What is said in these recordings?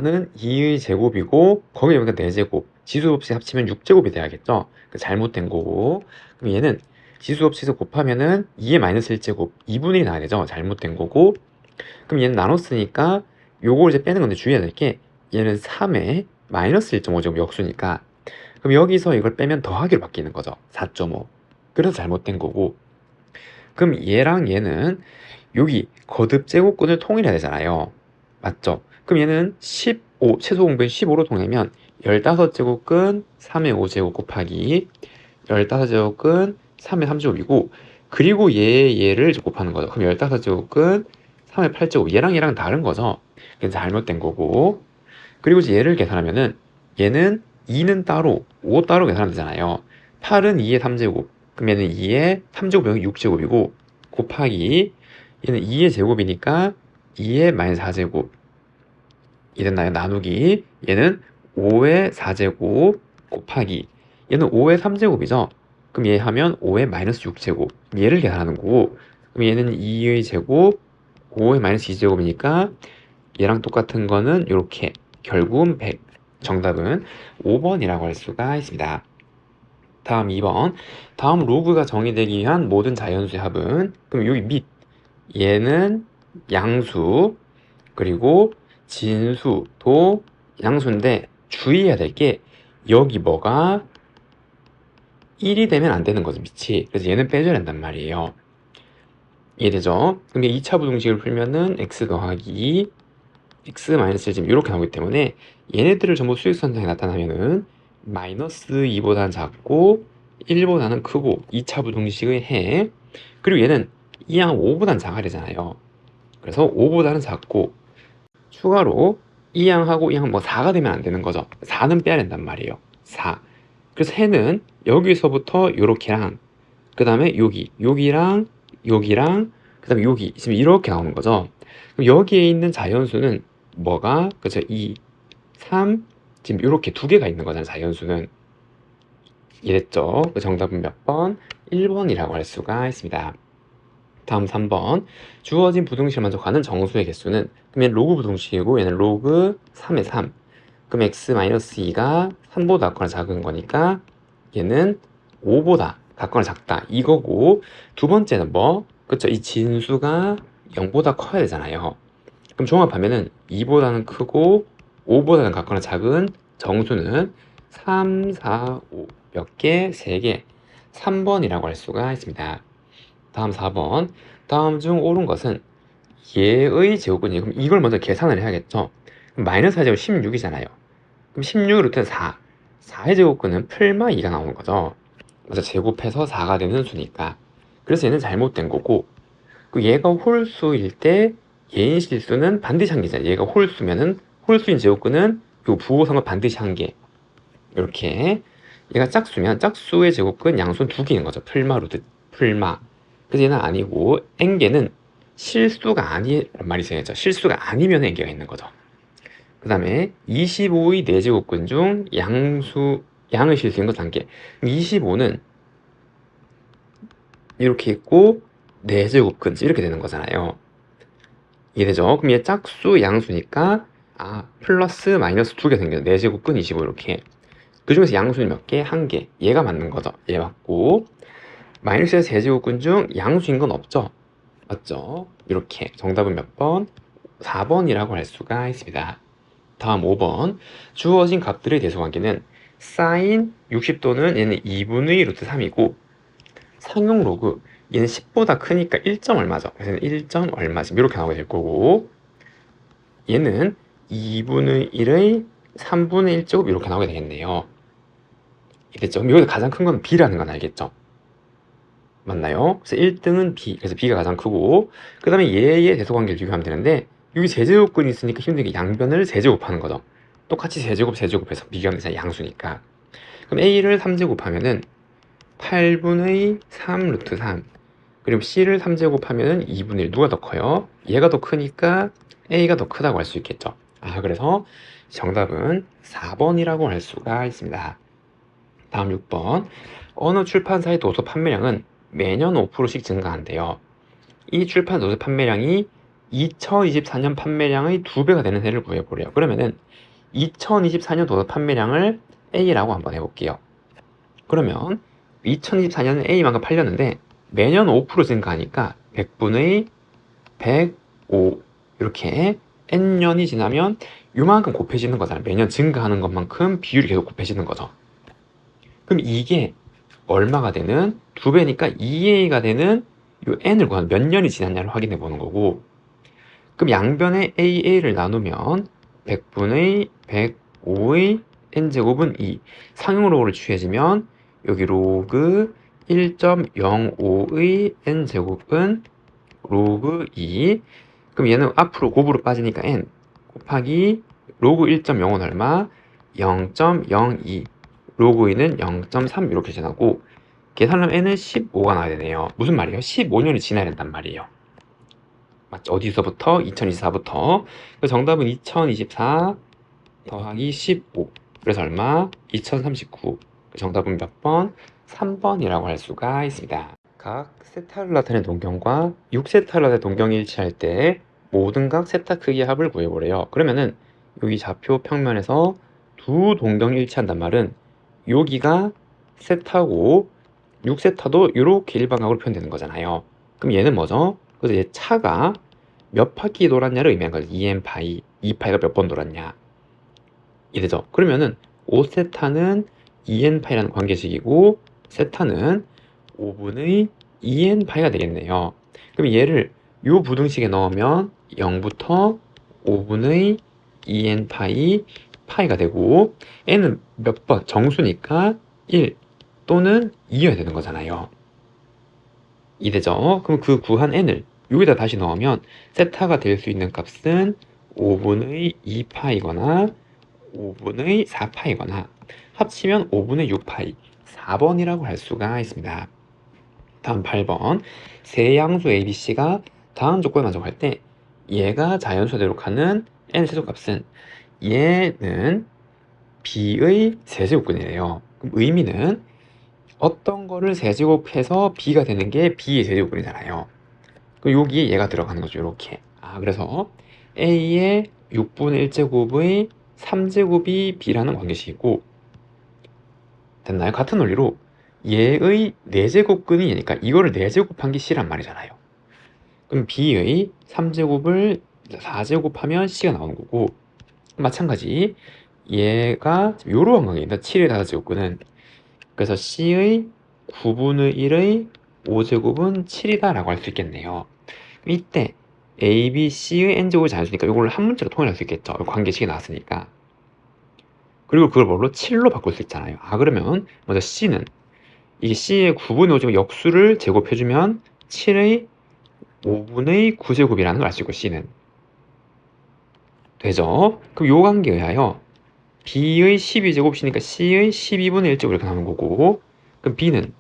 는 2의 제곱이고 거기에 여기가 4제곱 지수 없이 합치면 6제곱이 돼야겠죠. 잘못된 거고. 그럼 얘는 지수 없이서 곱하면은 2의 마이너스 1제곱 2분의 1이 나와야 되죠. 잘못된 거고. 그럼 얘는 나눴으니까 요걸 이제 빼는 건데 주의해야 될 게 얘는 3의 마이너스 1.5제곱 역수니까 그럼 여기서 이걸 빼면 더하기로 바뀌는 거죠. 4.5. 그래서 잘못된 거고. 그럼 얘랑 얘는 여기 거듭 제곱근을 통일해야 되잖아요. 맞죠? 그럼 얘는 15, 최소 공분이 15로 통일하면 15제곱근 3의 5제곱 곱하기 15제곱근 3의 3제곱이고 그리고 얘를 이제 곱하는 거죠. 그럼 15제곱근 3의 8제곱 얘랑 다른 거죠. 그래서 잘못된 거고 그리고 이제 얘를 계산하면은 얘는 2는 따로 5 따로 계산하면 되잖아요. 8은 2의 3제곱 그럼 얘는 2의 3제곱 여기 6제곱이고 곱하기 얘는 2의 제곱이니까 2의 마이너스 4제곱 이랬나요? 나누기 얘는 5의 4제곱 곱하기 얘는 5의 3제곱이죠? 그럼 얘 하면 5의 마이너스 6제곱 얘를 계산하는 거고 그럼 얘는 2의 제곱 5의 마이너스 2제곱이니까 얘랑 똑같은 거는 이렇게 결국은 100 정답은 5번이라고 할 수가 있습니다. 다음 2번 다음 로그가 정의되기 위한 모든 자연수의 합은 그럼 여기 밑 얘는 양수 그리고 진수도 양수인데 주의해야 될 게 여기 뭐가 1이 되면 안 되는 거죠 밑이. 그래서 얘는 빼줘야 된단 말이에요. 이해되죠? 그럼 2차 부등식을 풀면은 x 더하기 x 마이너스 1 지금 이렇게 나오기 때문에 얘네들을 전부 수직선상에 나타나면은 마이너스 2보다는 작고 1보다는 크고 2차 부등식의 해 그리고 얘는 2항 5보다는 작아야 되잖아요. 그래서 5보다는 작고 추가로 2항하고 2항 뭐 4가 되면 안 되는 거죠. 4는 빼야 된단 말이에요. 4. 그래서 해는 여기서부터 요렇게랑 그 다음에 여기랑 여기랑 그 다음에 여기 지금 이렇게 나오는 거죠. 그럼 여기에 있는 자연수는 뭐가 그죠? 2, 3 지금 이렇게 두 개가 있는 거잖아요. 자연수는 이랬죠. 그 정답은 몇 번? 1번이라고 할 수가 있습니다. 다음 3번 주어진 부등식을 만족하는 정수의 개수는 그러면 로그 부등식이고 얘는 로그 3의 3 그럼 x-2가 3보다 같거나 작은 거니까 얘는 5보다 같거나 작다 이거고 두 번째는 뭐? 그쵸 이 진수가 0보다 커야 되잖아요. 그럼 종합하면은 2보다는 크고 5보다는 같거나 작은 정수는 3, 4, 5 몇 개? 3개 3번이라고 할 수가 있습니다. 다음 4번 다음 중 옳은 것은 얘의 제곱근이 그럼 이걸 먼저 계산을 해야겠죠. 그럼 마이너스 4제곱 16이잖아요. 그럼 16의 루트는 4 4의 제곱근은 풀마 2가 나오는 거죠. 그래서 제곱해서 4가 되는 수니까 그래서 얘는 잘못된 거고 그 얘가 홀수일 때 얘인 실수는 반드시 한 개잖아요. 얘가 홀수면은 홀수인 제곱근은 요 부호성을 반드시 한 개 이렇게 얘가 짝수면 짝수의 제곱근 양수는 두 개인 거죠. 풀마 루트 풀마 그래서 얘는 아니고 n개는 실수가 아니란 말이 있어야죠. 실수가 아니면 n개가 있는 거죠. 그 다음에 25의 4제곱근 중 양의 실수인 것 1개 25는 이렇게 있고 4제곱근 이렇게 되는 거잖아요. 이해되죠? 그럼 얘 짝수 양수니까 플러스 마이너스 2개 생겨요. 4제곱근 25 이렇게 그 중에서 양수는 몇 개? 1개 얘가 맞는 거죠. 얘 맞고 마이너스의 세제곱근 중 양수인 건 없죠? 맞죠? 이렇게 정답은 몇 번? 4번이라고 할 수가 있습니다. 다음 5번 주어진 값들의 대소관계는 사인 60도는 얘는 2분의 루트 3이고 상용 로그 얘는 10보다 크니까 1점 얼마죠? 그래서 1점 얼마 지금 이렇게 나오게 될 거고 얘는 2분의 1의 3분의 1제곱 이렇게 나오게 되겠네요. 이랬죠? 그럼 여기서 가장 큰 건 b라는 건 알겠죠? 맞나요? 그래서 1등은 b 그래서 b가 가장 크고 그 다음에 얘의 대소관계를 비교하면 되는데 여기 세제곱근이 있으니까 힘든 게 양변을 세제곱하는 거죠. 똑같이 세제곱해서 비교하면 되잖아요. 양수니까. 그럼 a를 3제곱하면은 8분의 3 루트 3 그리고 c를 3제곱하면은 2분의 1 누가 더 커요? 얘가 더 크니까 a가 더 크다고 할 수 있겠죠. 그래서 정답은 4번이라고 할 수가 있습니다. 다음 6번 어느 출판사의 도서 판매량은 매년 5%씩 증가한대요. 이 출판 도서 판매량이 2024년 판매량의 2배가 되는 해를 구해보래요. 그러면은 2024년 도서 판매량을 A라고 한번 해볼게요. 그러면 2024년에 A만큼 팔렸는데 매년 5% 증가하니까 100분의 105 이렇게 N년이 지나면 요만큼 곱해지는 거잖아요. 매년 증가하는 것만큼 비율이 계속 곱해지는 거죠. 그럼 이게 얼마가 되는 2배니까 2A가 되는 요 N을 구하는 몇 년이 지났냐를 확인해 보는 거고, 그럼 양변에 AA를 나누면 100분의 105의 N제곱은 2 상용로그를 취해지면 여기 로그 1.05의 N제곱은 로그 2. 그럼 얘는 앞으로 곱으로 빠지니까 N 곱하기 로그 1.0은 얼마? 0.02 로그 2는 0.3 이렇게 지나고 계산하면 N은 15가 나와야 되네요. 무슨 말이에요? 15년이 지나야 된단 말이에요. 맞죠? 어디서부터? 2024부터. 정답은 2024 더하기 15. 그래서 얼마? 2039. 정답은 몇 번? 3번이라고 할 수가 있습니다. 각 세타를 나타낸 동경과 6세타를 나타낸 동경이 일치할 때 모든 각 세타 크기의 합을 구해보래요. 그러면은 여기 좌표 평면에서 두 동경이 일치한단 말은 여기가 세타고 6세타도 이렇게 일반각으로 표현되는 거잖아요. 그럼 얘는 뭐죠? 그래서 얘 차가 몇 바퀴 돌았냐를 의미하는 거죠. 2n파이, 2파이가 몇 번 돌았냐 이되죠. 그러면은 5세타는 2n파이라는 관계식이고 세타는 5분의 2n파이가 되겠네요. 그럼 얘를 요 부등식에 넣으면 0부터 5분의 2n파이 파이가 되고 n은 몇 번? 정수니까 1 또는 2여야 되는 거잖아요. 이되죠. 그럼 그 구한 n을 여기다 다시 넣으면 세타가 될 수 있는 값은 5분의 2파이거나 5분의 4파이거나 합치면 5분의 6파이 4번이라고 할 수가 있습니다. 다음 8번 세 양수 ABC가 다음 조건에 만족할 때 얘가 자연수대로 가는 n 최소값은 얘는 b의 세제곱근이래요. 그럼 의미는 어떤 거를 세제곱해서 b가 되는 게 b의 세제곱근이잖아요. 그럼 여기에 얘가 들어가는 거죠. 이렇게. 그래서 a의 6분의 1제곱의 3제곱이 b라는 관계식이고 됐나요? 같은 논리로 얘의 4제곱근이 얘니까 이거를 4제곱한 게 c란 말이잖아요. 그럼 b의 3제곱을 4제곱하면 c가 나오는 거고 마찬가지 얘가 요런 관계입니다. 7의 5제곱근은 그래서 c의 9분의 1의 5제곱은 7이다 라고 할 수 있겠네요. 이때 A, B, C의 n제곱이 자연수니까 이걸 한 문자로 통일할 수 있겠죠. 관계식이 나왔으니까. 그리고 그걸 뭘로? 7로 바꿀 수 있잖아요. 그러면 먼저 C는 이게 C의 9분의 5제곱 역수를 제곱해주면 7의 5분의 9제곱이라는 걸 알 수 있고 C는 되죠. 그럼 요 관계에 의하여 B의 12제곱이니까 C의 12분의 1제곱 이렇게 나오는 거고 그럼 B는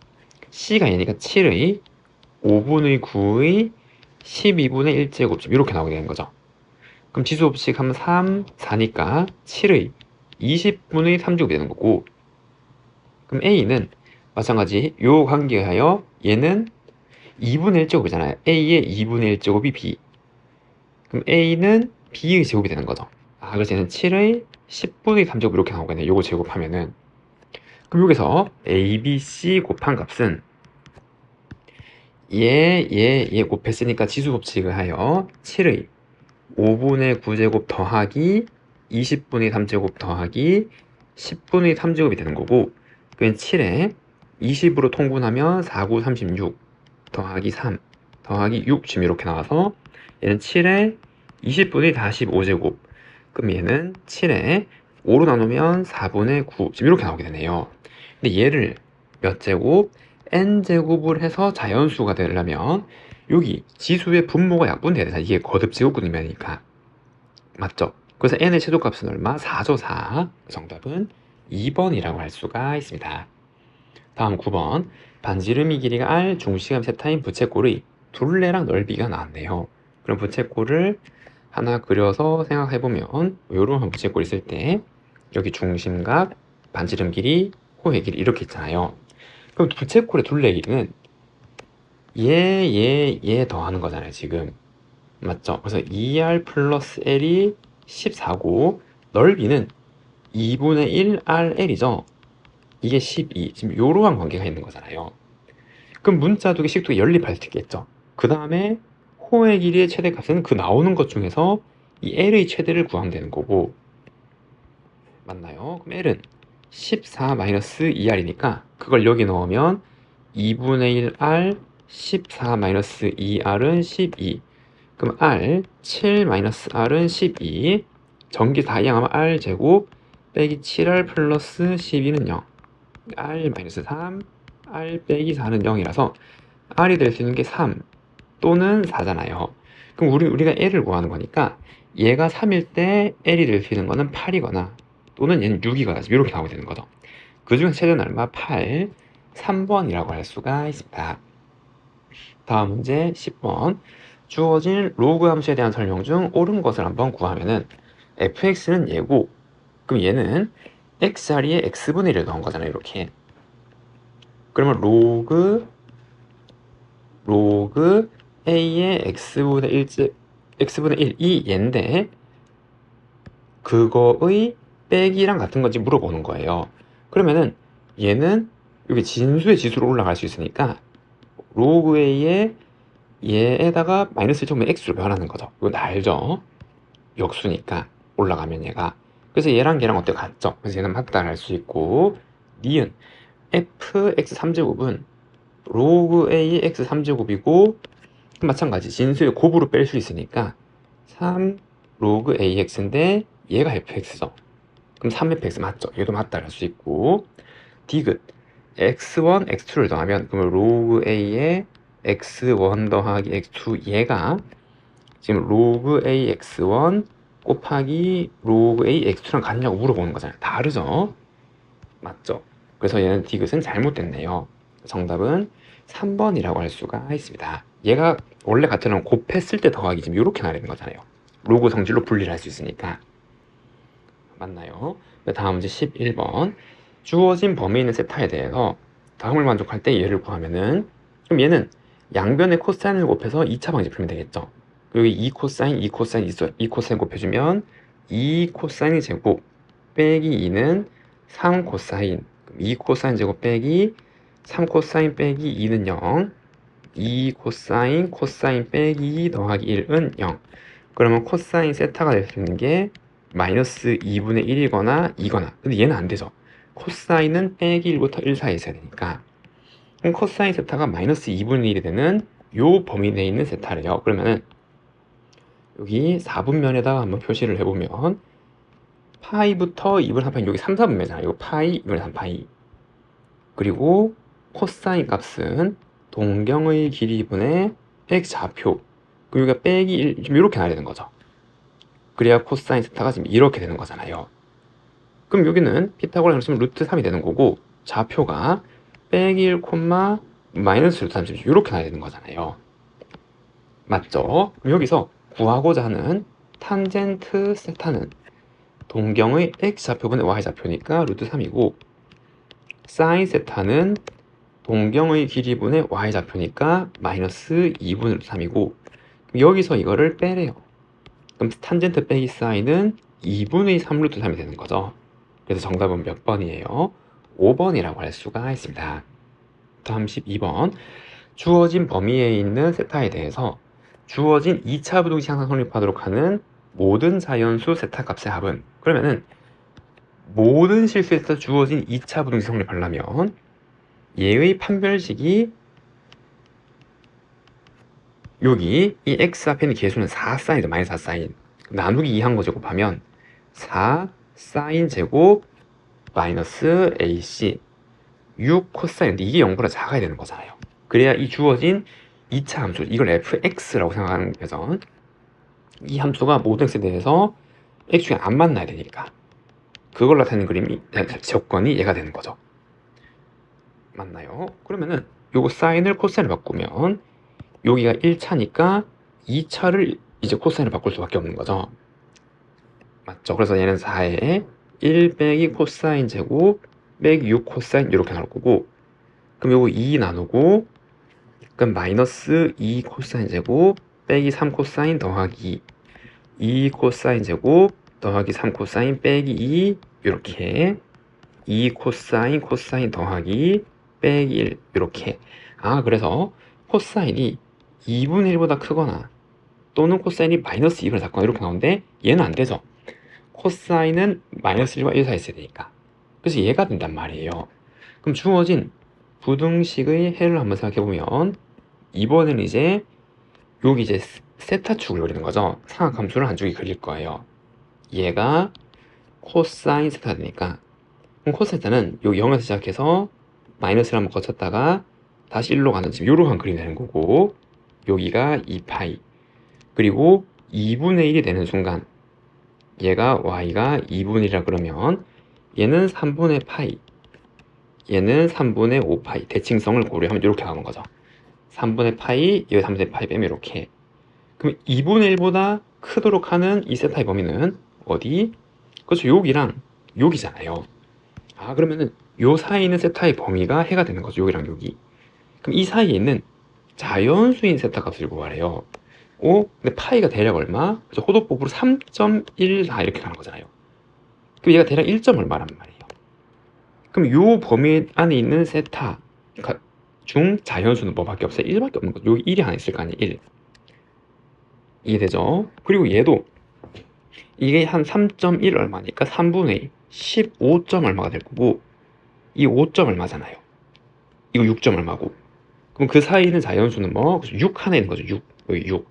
C가 얘니까 7의 5분의 9의 12분의 1제곱 이렇게 나오게 되는 거죠. 그럼 지수법칙 하면 3, 4니까 7의 20분의 3제곱이 되는 거고 그럼 A는 마찬가지 요 관계에 의하여 얘는 2분의 1제곱이잖아요. A의 2분의 1제곱이 B 그럼 A는 B의 제곱이 되는 거죠. 그래서 얘는 7의 10분의 3제곱 이렇게 나오겠네요. 요거 제곱하면은 그럼 여기서 A, B, C 곱한 값은 얘 곱했으니까 지수법칙을 하여 7의 5분의 9제곱 더하기 20분의 3제곱 더하기 10분의 3제곱이 되는 거고 그건 7에 20으로 통분하면 4, 9, 36 더하기 3 더하기 6 지금 이렇게 나와서 얘는 7에 20분의 45제곱 그럼 얘는 7에 5로 나누면 4분의 9 지금 이렇게 나오게 되네요. 근데 얘를 몇 제곱? n제곱을 해서 자연수가 되려면 여기 지수의 분모가 약분돼야 돼. 이게 거듭 제곱근이니까 맞죠? 그래서 n의 최소값은 얼마? 4죠 4. 정답은 2번이라고 할 수가 있습니다. 다음 9번 반지름이 길이가 r, 중심감 세타인 부채꼴의 둘레랑 넓이가 나왔네요. 그럼 부채꼴을 하나 그려서 생각해보면 이런 부채꼴 있을 때 여기 중심각, 반지름 길이, 호의 길이 이렇게 있잖아요. 그럼 부채꼴의 둘레 길이는 얘 더하는 거잖아요 지금. 맞죠? 그래서 2R 플러스 L이 14고 넓이는 2분의 1 RL이죠. 이게 12. 지금 요러한 관계가 있는 거잖아요. 그럼 문자두개, 식두개 연립할 수 있겠죠. 그 다음에 호의 길이의 최대값은 그 나오는 것 중에서 이 L의 최대를 구하면 되는 거고, 맞나요? 그럼 L은 14-2R이니까 그걸 여기 넣으면 2분의 1R 14-2R은 12. 그럼 R 7-R은 12. 전기 다 이항하면 R제곱 빼기 7R 플러스 12는 0. R-3, R 빼기 4는 0이라서 R이 될 수 있는 게 3 또는 4잖아요. 그럼 우리가 L을 구하는 거니까 얘가 3일 때 L이 될 수 있는 거는 8이거나 또는 얘는 6이거나 이렇게 나오게 되는 거죠. 그 중에 최대는 얼마? 8, 3번이라고 할 수가 있습니다. 다음 문제 10번. 주어진 로그 함수에 대한 설명 중 옳은 것을 한번 구하면은 fx는 얘고, 그럼 얘는 x 자리에 x분의 1을 넣은 거잖아요. 이렇게. 그러면 로그 a의 x분의 1, 이 얘인데 그거의 빼기랑 같은 건지 물어보는 거예요. 그러면은 얘는 여기 진수의 지수로 올라갈 수 있으니까 로그 a의 얘에다가 마이너스 1 x로 변하는 거죠. 이건 알죠? 역수니까 올라가면 얘가. 그래서 얘랑 얘랑 어때? 같죠? 그래서 얘는 맞다 할 수 있고, 니은 fx 3제곱은 로그 a의 x 3제곱이고 마찬가지 진수의 곱으로 뺄 수 있으니까 3 로그 ax인데 얘가 fx죠. 그럼 3fx 맞죠? 얘도 맞다 할 수 있고, 디귿 x1 x2를 더하면 그러면 로그 a의 x1 더하기 x2 얘가 지금 로그 a x1 곱하기 로그 a x2랑 같냐고 물어보는 거잖아요. 다르죠? 맞죠? 그래서 얘는 디귿은 잘못됐네요. 정답은 3번이라고 할 수가 있습니다. 얘가 원래 같으면 곱했을 때 더하기 지금 이렇게 나되는 거잖아요. 로그 성질로 분리를 할 수 있으니까. 맞나요? 다음 문제 11번. 주어진 범위에 있는 세타에 대해서 다음을 만족할 때 얘를 구하면은, 그럼 얘는 양변의 코사인을 곱해서 2차 방식 풀면 되겠죠. 여기 2코사인, 2코사인 있어. 2코사인 곱해주면 2코사인 제곱 빼기 2는 3코사인, 2코사인 제곱 빼기 3코사인 빼기 2는 0, 2코사인 코사인 빼기 2 더하기 1은 0. 그러면 코사인 세타가 될 수 있는 게 마이너스 2분의 1이거나 2거나. 근데 얘는 안 되죠. 코사인은 빼기 1부터 1 사이에 있어야 되니까. 그럼 코사인 세타가 마이너스 2분의 1이 되는 요 범위 내에 있는 세타래요. 그러면은 여기 4분면에다가 한번 표시를 해보면 파이부터 2분의 3파이, 여기 3, 4분면이잖아요. 이거 파이, 2분의 3파이. 그리고 코사인 값은 동경의 길이분의 x 좌표. 그리고 여기가 빼기 1, 좀 이렇게 나야 되는 거죠. 그래야 코사인 세타가 지금 이렇게 되는 거잖아요. 그럼 여기는 피타고라스 쓰면 루트 3이 되는 거고, 좌표가 빼기 1, 마이너스 루트 3 이렇게 나야 되는 거잖아요. 맞죠? 그럼 여기서 구하고자 하는 탄젠트 세타는 동경의 x좌표분의 y좌표니까 루트 3이고, 사인 세타는 동경의 길이분의 y좌표니까 마이너스 2분의 루트 3이고, 여기서 이거를 빼래요. 그럼 탄젠트 빼기 사인은 2분의 3 루트 3이 되는 거죠. 그래서 정답은 몇 번이에요? 5번이라고 할 수가 있습니다. 다음 12번. 주어진 범위에 있는 세타에 대해서 주어진 2차 부등식 항상 성립하도록 하는 모든 자연수 세타 값의 합은, 그러면은 모든 실수에서 주어진 2차 부등식 성립하려면 얘의 판별식이 여기 이 x 앞에 있는 개수는 4사인이죠. 마이너스 4사인. 나누기 2한 거 제곱하면 4사인 제곱 마이너스 ac 6 코사인인데 이게 0보다 작아야 되는 거잖아요. 그래야 이 주어진 2차 함수, 이걸 fx라고 생각하는 거죠. 이 함수가 모든 x에 대해서 x 중에 안 만나야 되니까 그걸 나타내는 그림이, 조건이 얘가 되는 거죠. 맞나요? 그러면은 요거 사인을 코사인을 바꾸면 여기가 1차니까 2차를 이제 코사인을 바꿀 수밖에 없는 거죠. 맞죠? 그래서 얘는 4에 1 빼기 코사인 제곱 빼기 6 코사인 이렇게 나올 거고, 그럼 요거 2 나누고 그럼 마이너스 2 코사인 제곱 빼기 3 코사인 더하기 2 코사인 제곱 더하기 3 코사인 빼기 2 이렇게 2 코사인 코사인 더하기 빼기 1 이렇게. 그래서 코사인이 2분의 1보다 크거나 또는 코사인이 마이너스 2분의 작거나 이렇게 나오는데 얘는 안 되죠. 코사인은 마이너스 1과 1 사이에 있어야 되니까. 그래서 얘가 된단 말이에요. 그럼 주어진 부등식의 해를 한번 생각해보면 이번에는 이제 여기 이제 세타축을 그리는 거죠. 삼각함수를 한 줄기 그릴 거예요. 얘가 코사인 세타가 되니까 그럼 코사인은 여기 0에서 시작해서 마이너스를 한번 거쳤다가 다시 1로 가는 지금 요렇게 그리면 되는 거고 여기가 2파이 그리고 2분의 1이 되는 순간 얘가 y가 2분의 1이라 그러면 얘는 3분의 파이 얘는 3분의 5파이 대칭성을 고려하면 이렇게 나오는 거죠. 3분의 파이 여기 3분의 파이 빼면 이렇게. 그럼 2분의 1보다 크도록 하는 이 세타의 범위는 어디? 그렇죠. 여기랑 여기잖아요. 그러면은 요 사이에 있는 세타의 범위가 해가 되는 거죠. 여기랑 여기. 그럼 이 사이에 있는 자연수인 세타 값을 구하래요. 근데 파이가 대략 얼마? 그래서 호도법으로 3.14 이렇게 가는 거잖아요. 그럼 얘가 대략 1점 얼마란 말이에요. 그럼 요 범위 안에 있는 세타 중 자연수는 뭐밖에 없어요? 1밖에 없는 거죠. 여기 1이 하나 있을 거 아니에요. 1. 이해되죠? 그리고 얘도 이게 한 3.1 얼마니까 3분의 15점 얼마가 될 거고 이 5점 얼마잖아요. 이거 6점 얼마고. 그럼 그 사이에 있는 자연수는 뭐? 6 하나 있는 거죠. 6. 여기 6.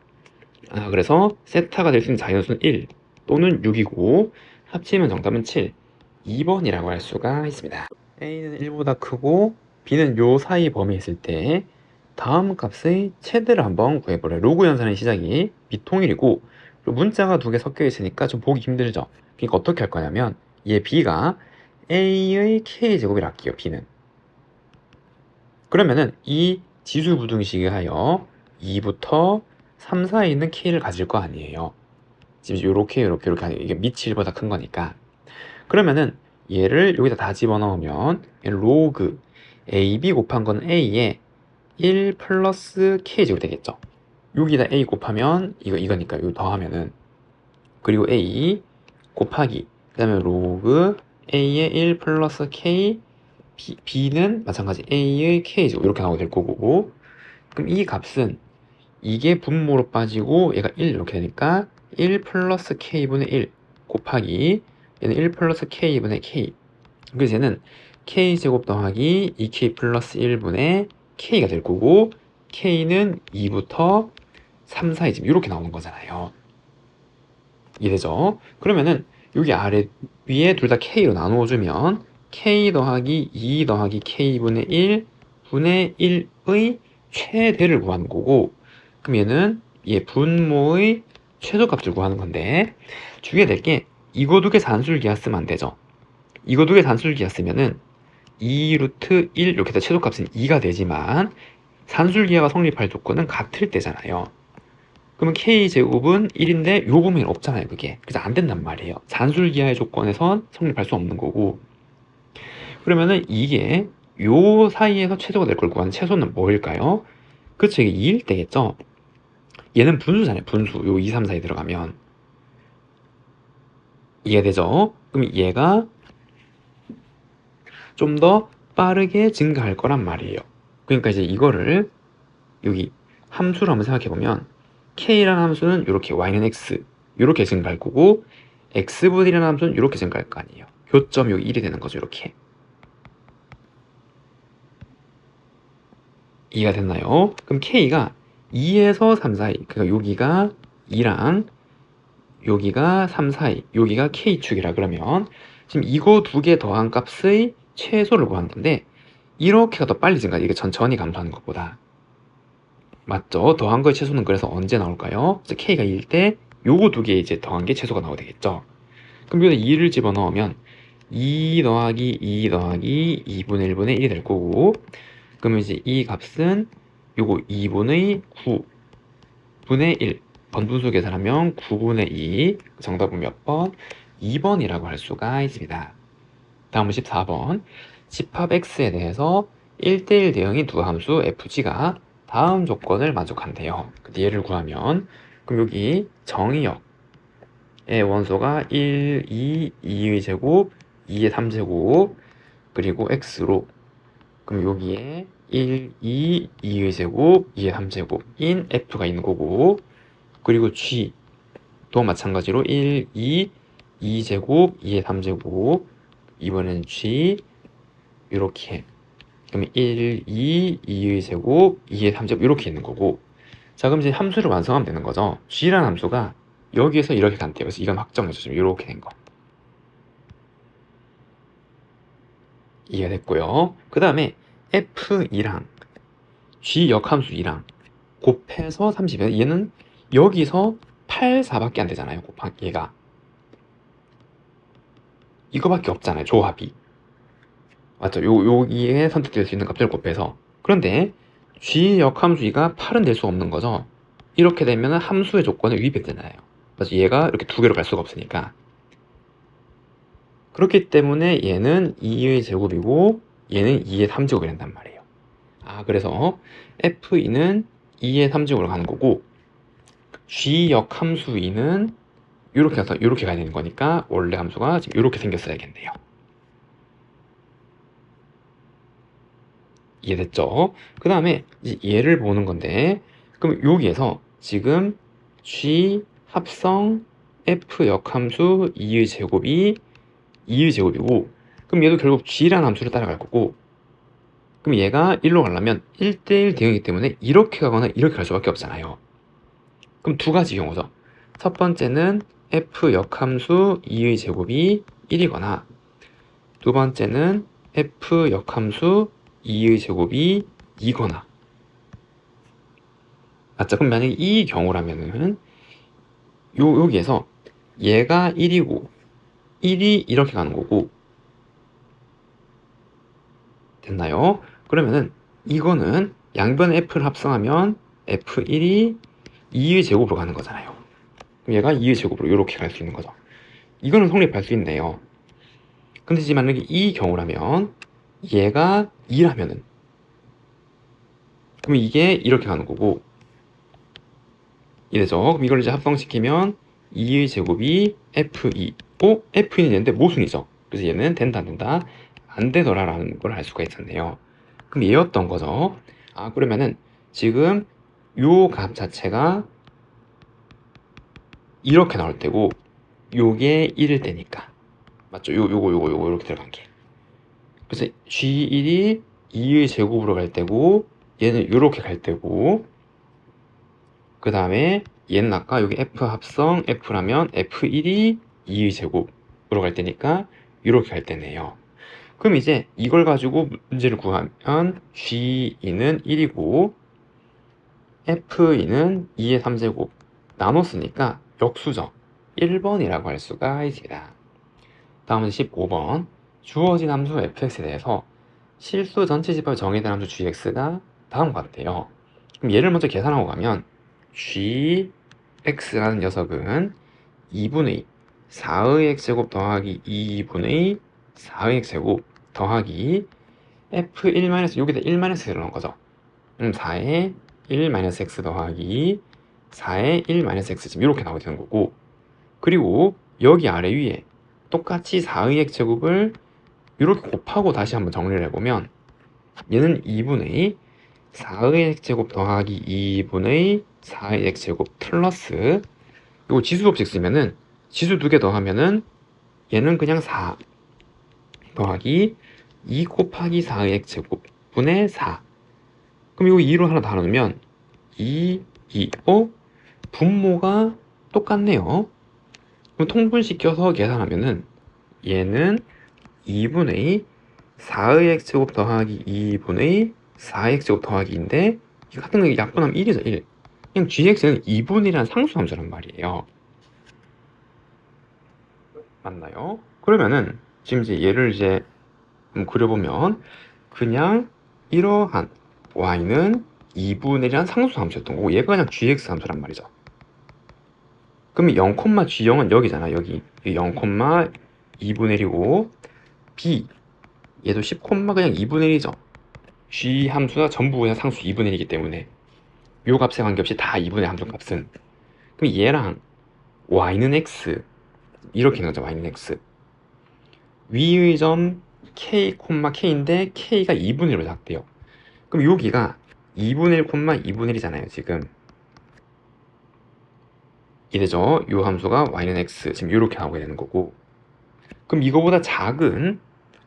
그래서 세타가 될 수 있는 자연수는 1 또는 6이고 합치면 정답은 7. 2번이라고 할 수가 있습니다. A는 1보다 크고 B는 요 사이 범위에 있을 때 다음 값의 최대를 한번 구해보래요. 로그 연산의 시작이 비통일이고 문자가 두 개 섞여 있으니까 좀 보기 힘들죠. 그러니까 어떻게 할 거냐면 얘 B가 A의 K제곱이라 할게요. B는. 그러면은 이 지수 부등식에 하여 2부터 3 사이에 있는 K를 가질 거 아니에요. 지금 요렇게 하는 이게 밑이 1보다 큰 거니까. 그러면은 얘를 여기다 다 집어넣으면 얘는 로그 AB 곱한 건 A에 1 플러스 K제곱 되겠죠. 여기다 A 곱하면 이거니까 이거 더하면은 그리고 A 곱하기 그 다음에 로그 A의 1 플러스 K B는 마찬가지 A의 K제곱 이렇게 나오게 될 거고 그럼 이 값은 이게 분모로 빠지고 얘가 1 이렇게 되니까 1 플러스 K분의 1 곱하기 얘는 1 플러스 K분의 K 그래서 얘는 K제곱 더하기 2K 플러스 1분의 K가 될 거고 K는 2부터 3 사이 지금 이렇게 나오는 거잖아요. 이해되죠? 그러면은 여기 아래 위에 둘 다 K로 나누어주면 K 더하기 2 더하기 K분의 1 분의 1의 최대를 구하는 거고 그럼 얘는 얘 분모의 최소값을 구하는 건데 주의해야 될 게 이거 두 개 산술기하 쓰면 안 되죠. 이거 두 개 산술기하 쓰면은 2 루트 1 이렇게 해서 최소값은 2가 되지만 산술기하가 성립할 조건은 같을 때잖아요. 그러면 K제곱은 1인데 요 범위는 없잖아요. 그게. 그래서 안 된단 말이에요. 산술기하의 조건에선 성립할 수 없는 거고 그러면은 이게 요 사이에서 최소가 될 걸 구하는 최소는 뭐일까요? 그쵸, 이게 2일 때겠죠? 얘는 분수잖아요. 분수. 요 2, 3 사이 들어가면 이해되죠? 그럼 얘가 좀 더 빠르게 증가할 거란 말이에요. 그러니까 이제 이거를 여기 함수로 한번 생각해보면 K라는 함수는 이렇게 Y는 X 이렇게 증가할 거고 X분이라는 함수는 이렇게 증가할 거 아니에요. 교점 여기 1이 되는 거죠. 이렇게. 이해가 됐나요? 그럼 K가 2에서 3 사이 그러니까 여기가 2랑 여기가 3 사이 여기가 K축이라 그러면 지금 이거 두 개 더한 값의 최소를 구하는 건데 이렇게가 더 빨리 증가 이게 천천히 감소하는 것보다 맞죠? 더한 거의 최소는 그래서 언제 나올까요? 그래서 K가 2일 때 요거 두 개 이제 더한 게 최소가 나오게 되겠죠. 그럼 여기다 2를 집어넣으면 2 더하기 2 더하기 2분의 1분의 1이 될 거고 그러면 이제 이 값은 요거 2분의 9분의 1 번분수 계산하면 9분의 2 정답은 몇 번? 2번이라고 할 수가 있습니다. 다음은 14번 집합 X에 대해서 1대1 대응인 두 함수 FG가 다음 조건을 만족한대요. 얘를 구하면 그럼 여기 정의역의 원소가 1, 2, 2의 제곱, 2의 3제곱 그리고 x로 그럼 여기에 1, 2, 2의 제곱, 2의 3제곱인 f가 있는 거고 그리고 g도 마찬가지로 1, 2, 2제곱, 2의 3제곱 이번엔 g 이렇게 그럼 1, 2, 2의 제곱, 2의 3제곱 이렇게 있는 거고 자 그럼 이제 함수를 완성하면 되는 거죠. g라는 함수가 여기에서 이렇게 간대요. 그래서 이건 확정해주시면 이렇게 된 거 이해가 됐고요. 그 다음에 f2랑 g 역함수 2랑 곱해서 30이에요. 얘는 여기서 8, 4밖에 안 되잖아요. 곱하기 얘가 이거밖에 없잖아요. 조합이 맞죠? 여기에 선택될 수 있는 값들을 곱해서 그런데 g 역함수 2가 8은 될 수 없는 거죠. 이렇게 되면 함수의 조건에 위배되잖아요. 그래서 얘가 이렇게 두 개로 갈 수가 없으니까 그렇기 때문에 얘는 2의 제곱이고 얘는 2의 3제곱이 된단 말이에요. 그래서 f2는 2의 3제곱으로 가는 거고 g 역함수 2는 이렇게 해서 이렇게 가야 되는 거니까 원래 함수가 지금 이렇게 생겼어야겠네요. 이해됐죠? 그 다음에 이제 얘를 보는 건데 그럼 여기에서 지금 g 합성 f 역함수 2의 제곱이 2의 제곱이고 그럼 얘도 결국 g라는 함수를 따라갈 거고 그럼 얘가 1로 가려면 1대1 대응이기 때문에 이렇게 가거나 이렇게 갈 수밖에 없잖아요. 그럼 두 가지 경우죠. 첫 번째는 f 역함수 2의 제곱이 1이거나 두 번째는 f 역함수 2의 제곱이 2거나 맞죠? 그럼 만약에 이 경우라면은 여기에서 얘가 1이고 1이 이렇게 가는 거고 됐나요? 그러면은 이거는 양변 f를 합성하면 f1이 2의 제곱으로 가는 거잖아요. 그럼 얘가 2의 제곱으로 이렇게 갈 수 있는 거죠. 이거는 성립할 수 있네요. 근데 이제 만약에 이 경우라면 얘가 2라면은 그럼 이게 이렇게 가는 거고 이래죠. 그럼 이걸 이제 합성시키면 2의 제곱이 f2 f2는 얘인데 모순이죠. 그래서 얘는 된다 안 된다 안 되더라 라는 걸 알 수가 있었네요. 그럼 얘였던 거죠. 그러면은 지금 요 값 자체가 이렇게 나올 때고 요게 1일 때니까 맞죠? 요거 이렇게 들어간 게 그래서 G1이 2의 제곱으로 갈 때고 얘는 이렇게 갈 때고 그 다음에 얘는 아까 여기 F 합성 F라면 F1이 2의 제곱으로 갈 때니까 이렇게 갈 때네요. 그럼 이제 이걸 가지고 문제를 구하면 G2는 1이고 F2는 2의 3제곱 나눴으니까 역수죠. 1번이라고 할 수가 있습니다. 다음은 15번 주어진 함수 fx에 대해서 실수 전체 집합 정의된 함수 gx가 다음과 같아요. 그럼 얘를 먼저 계산하고 가면 gx라는 녀석은 2분의 4의 x제곱 더하기 2분의 4의 x제곱 더하기 f1- 여기다 1-x를 넣은 거죠. 4의 1-x 더하기 4의 1-x 지금 이렇게 나오게 되는 거고 그리고 여기 아래 위에 똑같이 4의 x제곱을 이렇게 곱하고 다시 한번 정리를 해보면 얘는 2분의 4의 x제곱 더하기 2분의 4의 x제곱 플러스 이거 지수 법칙 쓰면은 지수 두 개 더하면은 얘는 그냥 4 더하기 2 곱하기 4의 x제곱 분의 4 그럼 이거 2로 하나 다 나누면 2, 2, 분모가 똑같네요. 그럼 통분시켜서 계산하면은 얘는 2분의 4의 x제곱 더하기 2분의 4의 x제곱 더하기인데 이 같은 거 약분하면 1이죠 1 그냥 gx는 2분이라는 상수함수란 말이에요. 맞나요? 그러면은 지금 이제 얘를 이제 그려보면 그냥 이러한 y는 2분의 1이라는 상수함수였던 거고 얘가 그냥 gx 함수란 말이죠. 그러면 0,g0은 여기잖아 여기 0,2분의 1이고 b 얘도 10, 그냥 2분의 1이죠. g 함수가 전부 그냥 상수 2분의 1이기 때문에 요 값에 관계없이 다 2분의 함수값은. 그럼 얘랑 y는 x 이렇게 있는 거죠. y는 x. 위의 점 k, k인데 k가 2분의 1로 작대요. 그럼 여기가 2분의 1, 2분의 1이잖아요. 지금 이래죠. 요 함수가 y는 x 지금 이렇게 나오게 되는 거고, 그럼 이거보다 작은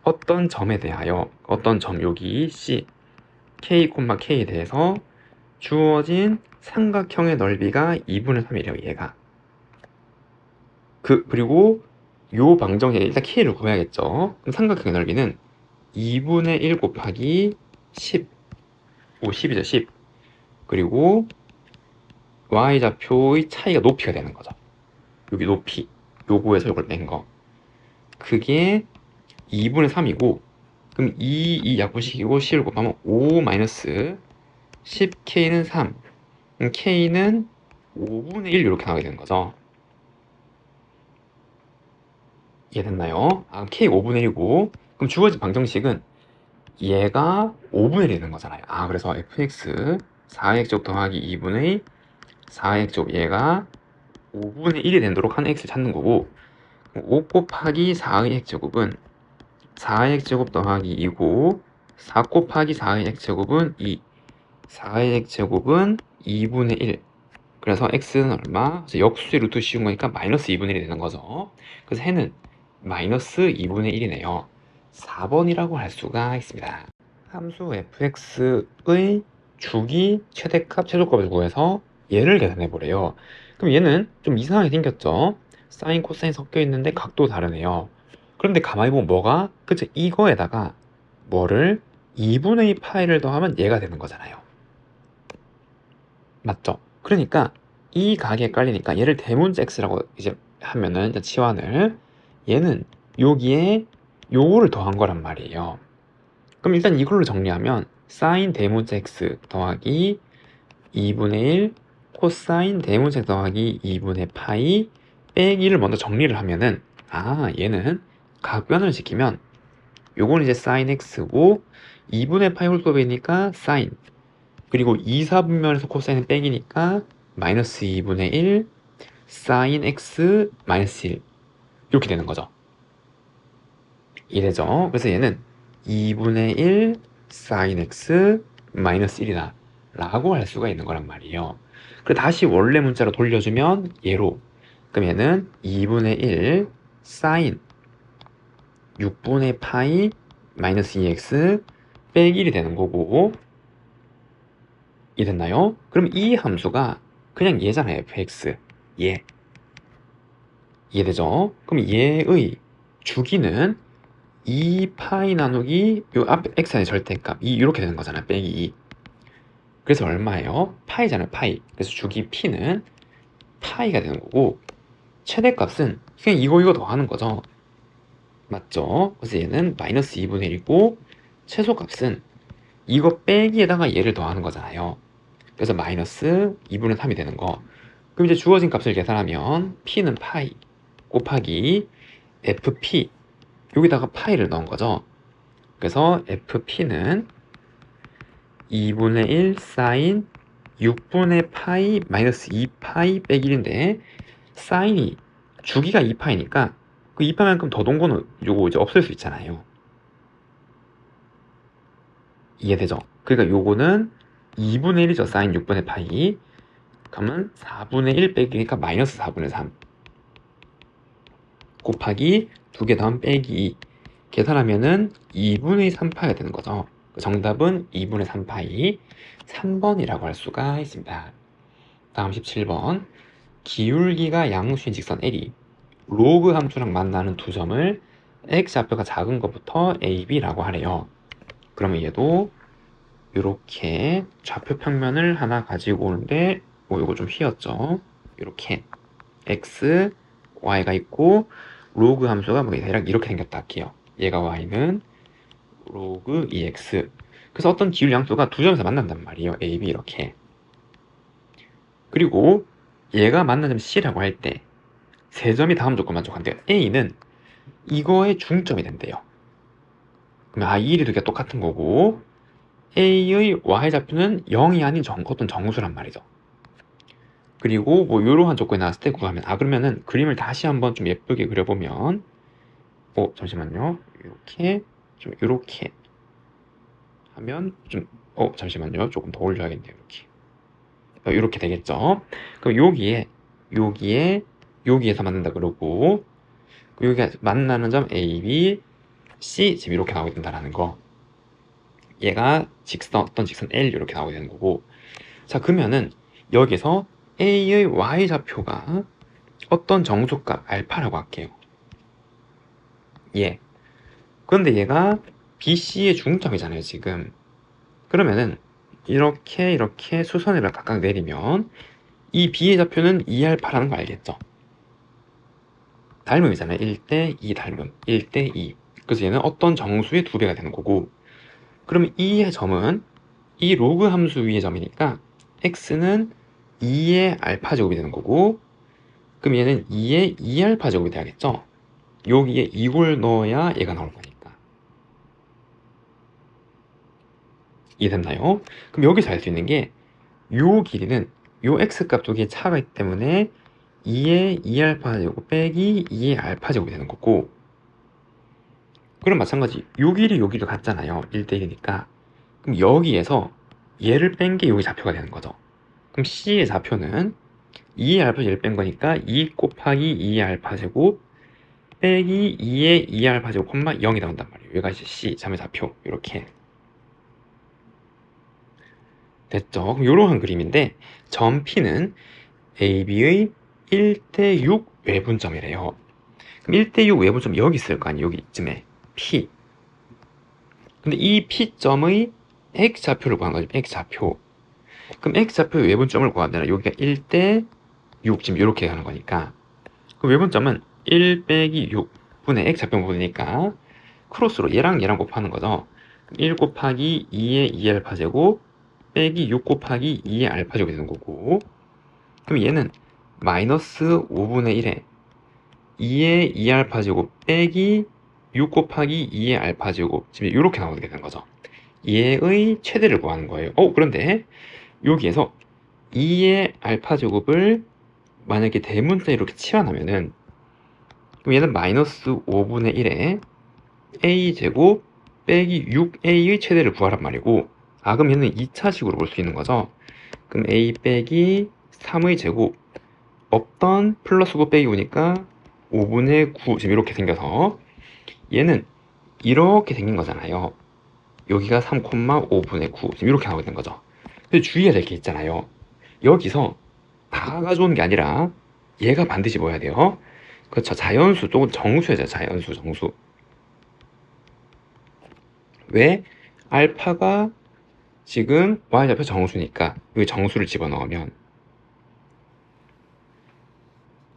어떤 점에 대하여 어떤 점 여기 c k, k에 대해서 주어진 삼각형의 넓이가 2분의 3이래요. 얘가 그리고 요 방정식에 일단 k를 구해야겠죠. 그럼 삼각형의 넓이는 2분의 1 곱하기 10 10이죠. 10. 그리고 y좌표의 차이가 높이가 되는 거죠. 여기 높이 요거에서 요걸 뺀 거, 그게 2분의 3이고, 그럼 이 약분식이고 10을 곱하면 5 마이너스 10k는 3, 그럼 k는 5분의 1 이렇게 나오게 되는 거죠. 이해됐나요? k 5분의 1이고, 그럼 주어진 방정식은 얘가 5분의 1이 되는 거잖아요. 그래서 fx 4x제곱 더하기 2분의 4x제곱, 얘가 5분의 1이 되도록 하는 x를 찾는 거고, 5 곱하기 4의 x제곱은 4의 x제곱 더하기 2고, 4 곱하기 4의 x제곱은 2, 4의 x제곱은 2분의 1. 그래서 x는 얼마? 그래서 역수의 루트 씌운 거니까 마이너스 2분의 1이 되는 거죠. 그래서 해는 마이너스 2분의 1이네요. 4번이라고 할 수가 있습니다. 함수 fx의 주기, 최대값, 최소값을 구해서 얘를 계산해 보래요. 그럼 얘는 좀 이상하게 생겼죠? 사인, 코사인 섞여 있는데 각도 다르네요. 그런데 가만히 보면 뭐가? 그치? 이거에다가 뭐를 2분의 2 파이를 더하면 얘가 되는 거잖아요. 맞죠? 그러니까 이 각에 깔리니까 얘를 대문자 x라고 이제 하면은, 이제 치환을, 얘는 여기에 요거를 더한 거란 말이에요. 그럼 일단 이걸로 정리하면 사인 대문자 x 더하기 2분의 1 코사인 대문자 x 더하기 2분의 파이 빼기를 먼저 정리를 하면은, 얘는 각변을 시키면 요건 이제 사인 x고 2분의 파이 홀수법이니까 사인, 그리고 2, 4분면에서 코사인은 빼기니까 마이너스 2분의 1 사인 x 마이너스 1 이렇게 되는 거죠. 이래죠. 그래서 얘는 2분의 1 사인 x 마이너스 1이다 라고 할 수가 있는 거란 말이에요. 그리고 다시 원래 문자로 돌려주면 얘로, 그럼 얘는 2분의 1 사인 6분의 파이 마이너스 2x 빼기 1이 되는 거고, 이해됐나요? 그럼 이 함수가 그냥 얘잖아요. fx 얘. 이해되죠? 그럼 얘의 주기는 2파이 나누기 요 앞에 x의 절대값 이렇게 되는 거잖아요. 빼기 2. 그래서 얼마예요? 파이잖아요. 파이. 그래서 주기 p는 파이가 되는 거고, 최대값은 그냥 이거 더하는 거죠. 맞죠? 그래서 얘는 마이너스 2분의 1이고, 최소값은 이거 빼기에다가 얘를 더하는 거잖아요. 그래서 마이너스 2분의 3이 되는 거. 그럼 이제 주어진 값을 계산하면 p는 파이 곱하기 fp, 여기다가 파이를 넣은 거죠. 그래서 fp는 2분의 1 사인 6분의 파이 마이너스 2파이 빼기 1인데, 사인이 주기가 2파이니까 그 2파이만큼 더 돈 거는 요거 이제 없앨 수 있잖아요. 이해되죠? 그러니까 요거는 2분의 1이죠. 사인 6분의 파이. 그러면 4분의 1 빼기니까 마이너스 4분의 3 곱하기 2개 더하면 빼기 2, 계산하면은 2분의 3파이가 되는 거죠. 정답은 2분의 3파이 3번이라고 할 수가 있습니다. 다음 17번. 기울기가 양수인 직선 L이 로그 함수랑 만나는 두 점을 x좌표가 작은 것부터 a, b라고 하래요. 그러면 얘도 이렇게 좌표 평면을 하나 가지고 오는데, 이거 좀 휘었죠. 이렇게 x, y가 있고 로그 함수가 대략 이렇게 생겼다 할게요. 얘가 y는 로그 2x. 그래서 어떤 기울 양수가 두 점에서 만난단 말이에요. a, b 이렇게. 그리고 얘가 만난 점 c라고 할 때 세 점이 다음 조건 만족한대요. a는 이거의 중점이 된대요. 그러면 이 일이 두 개 똑같은 거고, A의 y좌표는 0이 아닌 어떤 정수란 말이죠. 그리고 뭐 이러한 조건이 나왔을 때 그거 하면 그러면은 그림을 다시 한번 좀 예쁘게 그려보면 잠시만요. 이렇게 하면 좀 잠시만요. 조금 더 올려야겠네요. 이렇게 되겠죠. 그럼 여기에서 만난다 그러고 여기가 만나는 점 A, B, C 지금 이렇게 나오게 된다라는 거. 얘가 어떤 직선 L 이렇게 나오게 되는 거고. 자, 그러면은 여기서 A의 y좌표가 어떤 정수값 알파라고 할게요. 그런데 얘가 BC의 중점이잖아요, 지금. 그러면은 이렇게 수선회를 각각 내리면 이 B의 좌표는 2알파라는 거 알겠죠? 닮음이잖아요. 1대 2 닮음. 1대 2. 그래서 얘는 어떤 정수의 2배가 되는 거고. 그러면 이의 점은 이 로그 함수 위의 점이니까 x는 2의 알파 제곱이 되는 거고, 그럼 얘는 2의 2알파 제곱이 돼야겠죠? 여기에 이걸 넣어야 얘가 나올 거니까. 이해됐나요? 그럼 여기서 알 수 있는 게 요 길이는 요 x값 두 개의 차가 있기 때문에 2의 2알파 제곱 빼기 2의 알파 제곱이 되는 거고, 그럼 마찬가지 요 길이 요 길이 같잖아요. 1대1이니까. 그럼 여기에서 얘를 뺀 게 여기 좌표가 되는 거죠. 그럼 C의 좌표는 2의 알파 제곱을 뺀 거니까 2 곱하기 2의 알파 제곱 빼기 2의 2의 알파 제곱 콤마 0이 나온단 말이에요. 여기가 이제 C 점의 좌표. 이렇게 됐죠. 그럼 이러한 그림인데 점 P는 AB의 1대6 외분점이래요. 그럼 1대6 외분점 여기 있을 거 아니에요. 여기쯤에 P. 근데 이 P점의 X좌표를 구한 거죠. X좌표. 그럼 X좌표의 외분점을 구하면 여기가 1대6 지금 이렇게 가는 거니까, 그 외분점은 1 빼기 6분의 X좌표 부분이니까 크로스로 얘랑 곱하는 거죠. 1 곱하기 2의 2알파 제곱 빼기 6 곱하기 2의 알파 제곱이 되는 거고, 그럼 얘는 마이너스 5분의 1에 2의 2알파 제곱 빼기 6 곱하기 2의 알파 제곱 지금 이렇게 나오게 되는 거죠. 얘의 최대를 구하는 거예요. 그런데 여기에서 2의 알파 제곱을 만약에 대문자 이렇게 치환하면은, 그럼 얘는 마이너스 5분의 1에 a 제곱 빼기 6a의 최대를 구하란 말이고, 그럼 얘는 2차식으로 볼 수 있는 거죠. 그럼 a 빼기 3의 제곱 없던 플러스 9 빼기 5니까 5분의 9 지금 이렇게 생겨서 얘는 이렇게 생긴 거잖아요. 여기가 3,5분의 9 지금 이렇게 나오게 된 거죠. 근데 주의해야 될 게 있잖아요. 여기서 다 가져오는 게 아니라 얘가 반드시 뭐야 돼요? 그렇죠. 자연수 또는 정수죠. 자연수, 정수. 왜? 알파가 지금 y좌표 정수니까 여기 정수를 집어넣으면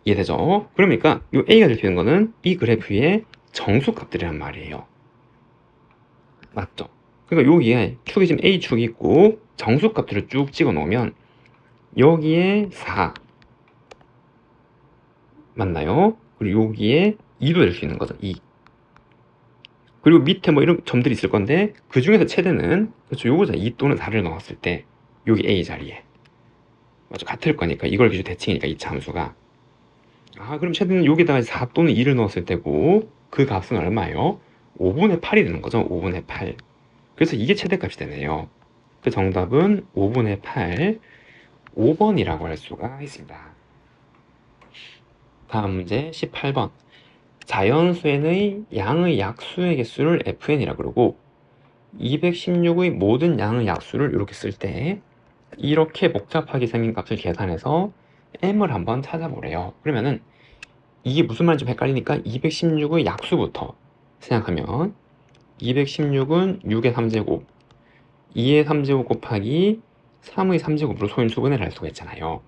이해되죠? 그러니까 이 a가 될 수 있는 거는 이 그래프 위에 정수값들이란 말이에요. 맞죠? 그러니까 여기에 축이 지금 a축이 있고 정수값들을 쭉 찍어 놓으면 여기에 4 맞나요? 그리고 여기에 2도 될 수 있는 거죠. 2. 그리고 밑에 뭐 이런 점들이 있을 건데 그 중에서 최대는 그렇죠. 요거잖아. 2 또는 4를 넣었을 때 여기 a 자리에 맞죠. 같을 거니까 이걸 기준 대칭이니까 이 함수가. 그럼 최대는 여기다가 4 또는 2를 넣었을 때고 그 값은 얼마예요? 5분의 8이 되는 거죠. 5분의 8. 그래서 이게 최대값이 되네요. 그 정답은 5분의 8 5번이라고 할 수가 있습니다. 다음 문제 18번. 자연수의 양의 약수의 개수를 fn이라고 그러고 216의 모든 양의 약수를 이렇게 쓸 때 이렇게 복잡하게 생긴 값을 계산해서 m을 한번 찾아보래요. 그러면은 이게 무슨 말인지 좀 헷갈리니까 216의 약수부터 생각하면 216은 6의 3제곱 2의 3제곱 곱하기 3의 3제곱으로 소인수분해를 할 수가 있잖아요.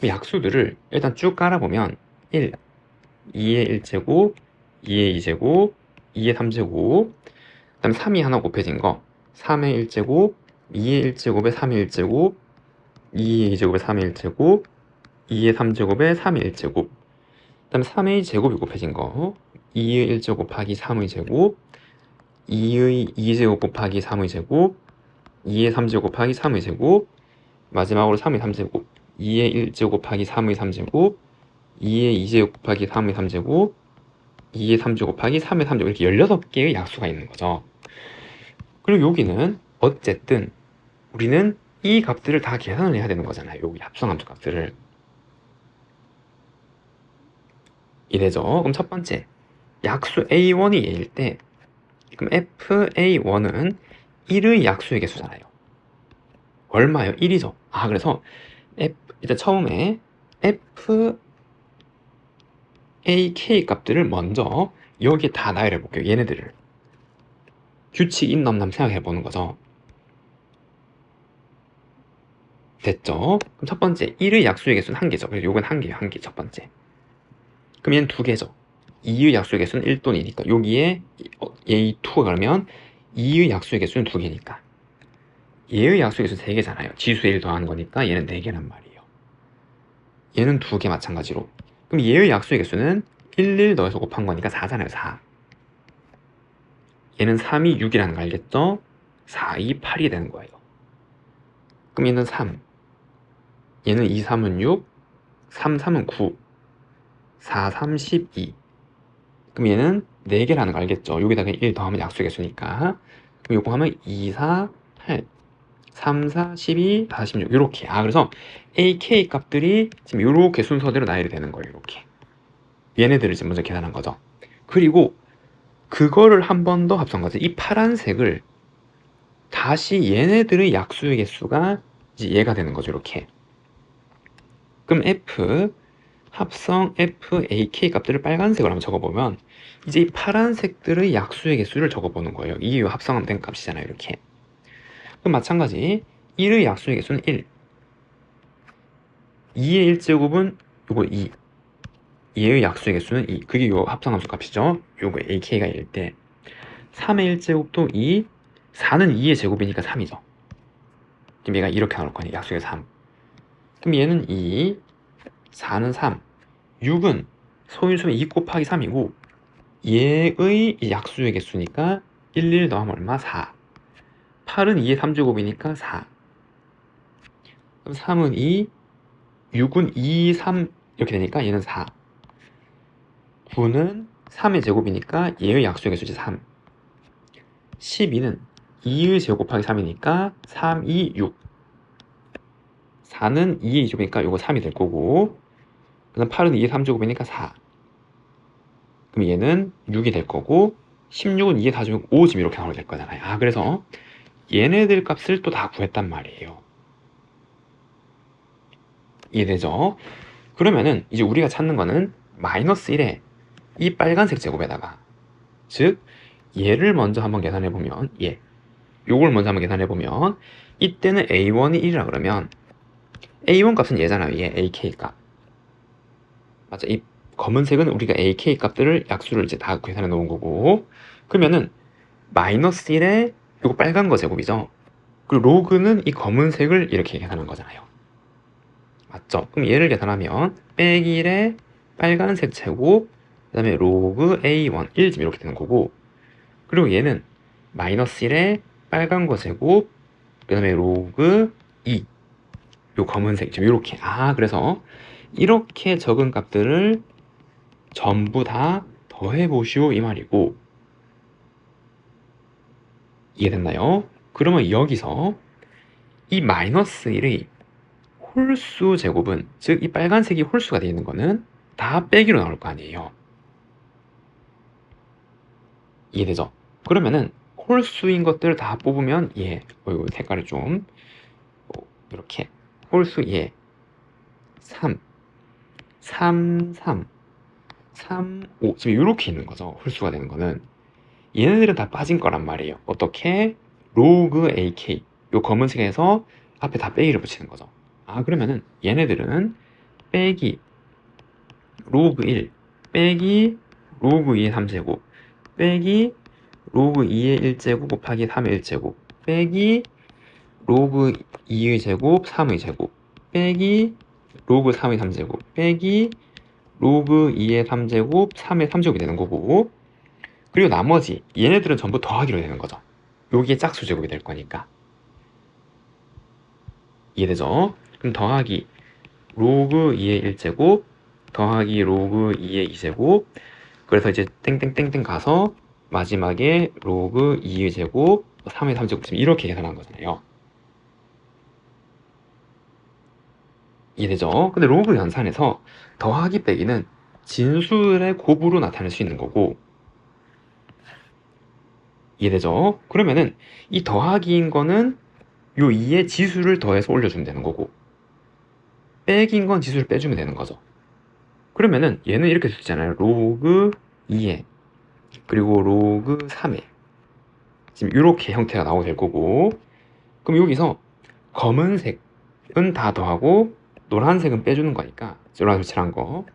약수들을 일단 쭉 깔아보면 1, 2의 1제곱, 2의 2제곱, 2의 3제곱, 그 다음에 3이 하나 곱해진 거 3의 1제곱, 2의 1제곱에 3의 1제곱, 2의 2제곱에 3의 1제곱, 2의 3제곱에 3의 1제곱, 그 다음에 3의 제곱이 곱해진 거 2의 1제곱 곱하기 3의 제곱, 2의 2제곱 곱하기 3의 제곱, 2의 3제곱 곱하기 3의 제곱, 마지막으로 3의 3제곱, 2의 1제곱 곱하기 3의 3제곱, 2의 2제곱 곱하기 3의 3제곱, 2의 3제곱 곱하기 3의 3제곱, 이렇게 16개의 약수가 있는 거죠. 그리고 여기는 어쨌든 우리는 이 값들을 다 계산을 해야 되는 거잖아요. 여기 합성함수 값들을. 이래죠. 그럼 첫 번째, 약수 A1이 얘일 때, 그럼 FA1은 1의 약수의 개수잖아요. 얼마요? 1이죠. 아, 그래서 일단 처음에 FAK 값들을 먼저 여기에 다 나열해 볼게요. 얘네들을. 규칙 있나 없나 생각해 보는 거죠. 됐죠? 그럼 첫 번째, 1의 약수의 개수는 1개죠. 그래서 요건 1개예요. 1개, 첫 번째. 그럼 얘는 2개죠. 2의 약수의 개수는 1 또는 2니까 여기에 얘 2가 그러면 2의 약수의 개수는 2개니까 얘의 약수의 개수는 3개잖아요. 지수에 1 더하는 거니까 얘는 4개란 말이에요. 얘는 2개 마찬가지로. 그럼 얘의 약수의 개수는 1 더해서 곱한 거니까 4잖아요. 4. 얘는 3이 6이라는 거 알겠죠? 4, 2, 8이 되는 거예요. 그럼 얘는 3. 얘는 2, 3은 6, 3, 3은 9, 4, 3, 12. 그럼 얘는 4개라는 거 알겠죠? 여기다가 1 더하면 약수의 개수니까. 그럼 요거 하면 2, 4, 8, 3, 4, 12, 4, 16 이렇게. 아, 그래서 AK 값들이 지금 이렇게 순서대로 나열이 되는 거예요. 이렇게. 얘네들을 지금 먼저 계산한 거죠. 그리고 그거를 한 번 더 합성 거죠. 이 파란색을 다시 얘네들의 약수의 개수가 이제 얘가 되는 거죠. 이렇게. 그럼 F 합성 FAK 값들을 빨간색으로 한번 적어보면 이제 이 파란색들의 약수의 개수를 적어보는 거예요. 이게 합성하면 된 값이잖아요. 이렇게. 그럼 마찬가지 1의 약수의 개수는 1, 2의 1제곱은 요거 2, 2의 약수의 개수는 2, 그게 요 합성함수 값이죠. 요거 AK가 1일 때 3의 1제곱도 2, 4는 2의 제곱이니까 3이죠. 지금 얘가 이렇게 나올 거니 약수의 3. 그럼 얘는 2, 4는 3, 6은 소인수는 2 곱하기 3이고 얘의 약수의 개수니까 1 더하면 얼마? 4. 8은 2의 3제곱이니까 4. 그럼 3은 2, 6은 2, 3 이렇게 되니까 얘는 4. 9는 3의 제곱이니까 얘의 약수의 개수지 3. 12는 2의 제곱 곱하기 3이니까 3, 2, 6. 4는 2의 2제곱이니까 요거 3이 될 거고, 그 다음 8은 2의 3제곱이니까 4. 그럼 얘는 6이 될 거고, 16은 2의 4제곱 5 지금 이렇게 나오게 될 거잖아요. 아, 그래서 얘네들 값을 또 다 구했단 말이에요. 이해되죠? 그러면은 이제 우리가 찾는 거는 마이너스 1에 이 빨간색 제곱에다가, 즉 얘를 먼저 한번 계산해 보면, 요걸 먼저 한번 계산해 보면, 이때는 A1이 1이라 그러면 A1 값은 얘잖아요. 얘 AK 값. 맞죠? 이 검은색은 우리가 AK 값들을 약수를 이제 다 계산해 놓은 거고, 그러면은 마이너스 1에 요거 빨간 거 제곱이죠. 그리고 로그는 이 검은색을 이렇게 계산한 거잖아요. 맞죠? 그럼 얘를 계산하면 빼기 1에 빨간색 제곱, 그 다음에 로그 A1 1 지금 이렇게 되는 거고, 그리고 얘는 마이너스 1에 빨간 거 제곱, 그 다음에 로그 2, 요 검은색 지금 이렇게. 아, 그래서 이렇게 적은 값들을 전부 다 더해 보시오 이 말이고, 이해됐나요? 그러면 여기서 이 마이너스 1의 홀수 제곱은, 즉 이 빨간색이 홀수가 되어 있는 거는 다 빼기로 나올 거 아니에요. 이해되죠? 그러면은 홀수인 것들 다 뽑으면 색깔을 좀 이렇게 홀수 3, 3, 3, 3, 5 지금 이렇게 있는 거죠. 홀수가 되는 거는 얘네들은 다 빠진 거란 말이에요. 어떻게? 로그 AK 요 검은색에서 앞에 다 빼기를 붙이는 거죠. 아, 그러면은 얘네들은 빼기 로그 1 빼기 로그 2의 3제곱 빼기 로그 2의 1제곱 곱하기 3의 1제곱 빼기 로그 2의 제곱 3의 제곱 빼기 로그 3의 3제곱 빼기 로그 2의 3제곱 3의 3제곱이 되는 거고, 그리고 나머지 얘네들은 전부 더하기로 되는 거죠. 여기에 짝수 제곱이 될 거니까. 이해되죠? 그럼 더하기 로그 2의 1제곱 더하기 로그 2의 2제곱 그래서 이제 땡땡땡땡 가서 마지막에 로그 2의 제곱 3의 3제곱 이렇게 계산한 거잖아요. 이해되죠? 근데 로그 연산에서 더하기 빼기는 진수의 곱으로 나타낼 수 있는 거고 이해되죠? 그러면은 이 더하기인 거는 요 2의 지수를 더해서 올려주면 되는 거고 빼기인 건 지수를 빼주면 되는 거죠. 그러면은 얘는 이렇게 쓸 수 있잖아요. 로그 2에 그리고 로그 3에 지금 이렇게 형태가 나오게 될 거고 그럼 여기서 검은색은 다 더하고 노란색은 빼주는 거니까 노란색 칠한 거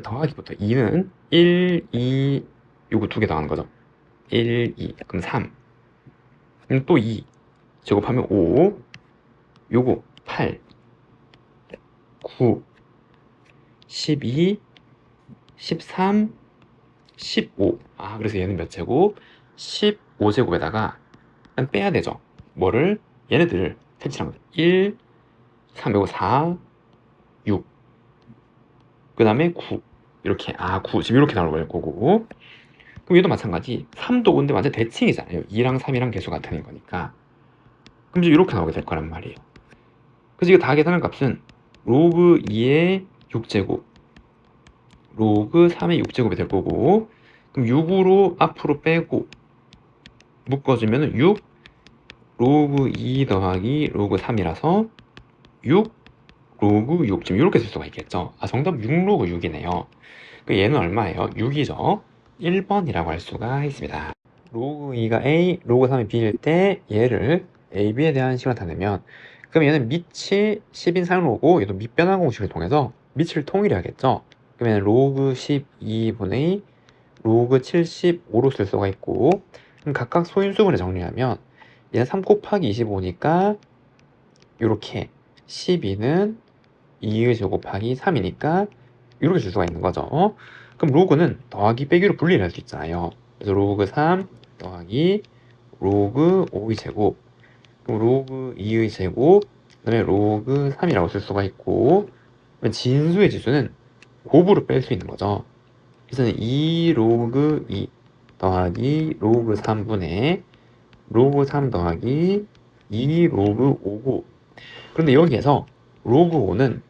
더하기부터 2는 1, 2 요거 두 개 더하는 거죠. 1, 2 그럼 3 그럼 또 2 제곱하면 5 요거 8 9 12 13 15 그래서 얘는 몇 제곱? 15제곱에다가 빼야 되죠. 뭐를? 얘네들을 색칠한 거죠. 1 3 요거 4 6 그 다음에 9 이렇게 9 지금 이렇게 나올 거고 그럼 얘도 마찬가지 3도 근데 완전 대칭이잖아요. 2랑 3이랑 개수 같은 거니까 그럼 이제 이렇게 나오게 될 거란 말이에요. 그래서 이거 다 계산한 값은 로그 2의 6제곱 로그 3의 6제곱이 될 거고 그럼 6으로 앞으로 빼고 묶어주면 6 로그 2 더하기 로그 3이라서 6 로그 6 지금 이렇게 쓸 수가 있겠죠. 정답 6 로그 6이네요. 얘는 얼마예요? 6이죠. 1번이라고 할 수가 있습니다. 로그 2가 A, 로그 3이 B일 때 얘를 A, B에 대한 식을 나타내면 그럼 얘는 밑이 10인 상로고 얘도 밑변환 공식을 통해서 밑을 통일해야겠죠. 그러면 로그 12분의 로그 75로 쓸 수가 있고 그럼 각각 소인수분을 정리하면 얘는 3 곱하기 25니까 이렇게 12는 2의 제곱 곱하기 3이니까 이렇게 쓸 수가 있는 거죠. 그럼 로그는 더하기 빼기로 분리를 할 수 있잖아요. 그래서 로그 3 더하기 로그 5의 제곱 그럼 로그 2의 제곱 그 다음에 로그 3이라고 쓸 수가 있고 진수의 지수는 곱으로 뺄 수 있는 거죠. 그래서 2 로그 2 더하기 로그 3분의 로그 3 더하기 2 로그 5고 그런데 여기에서 로그 5는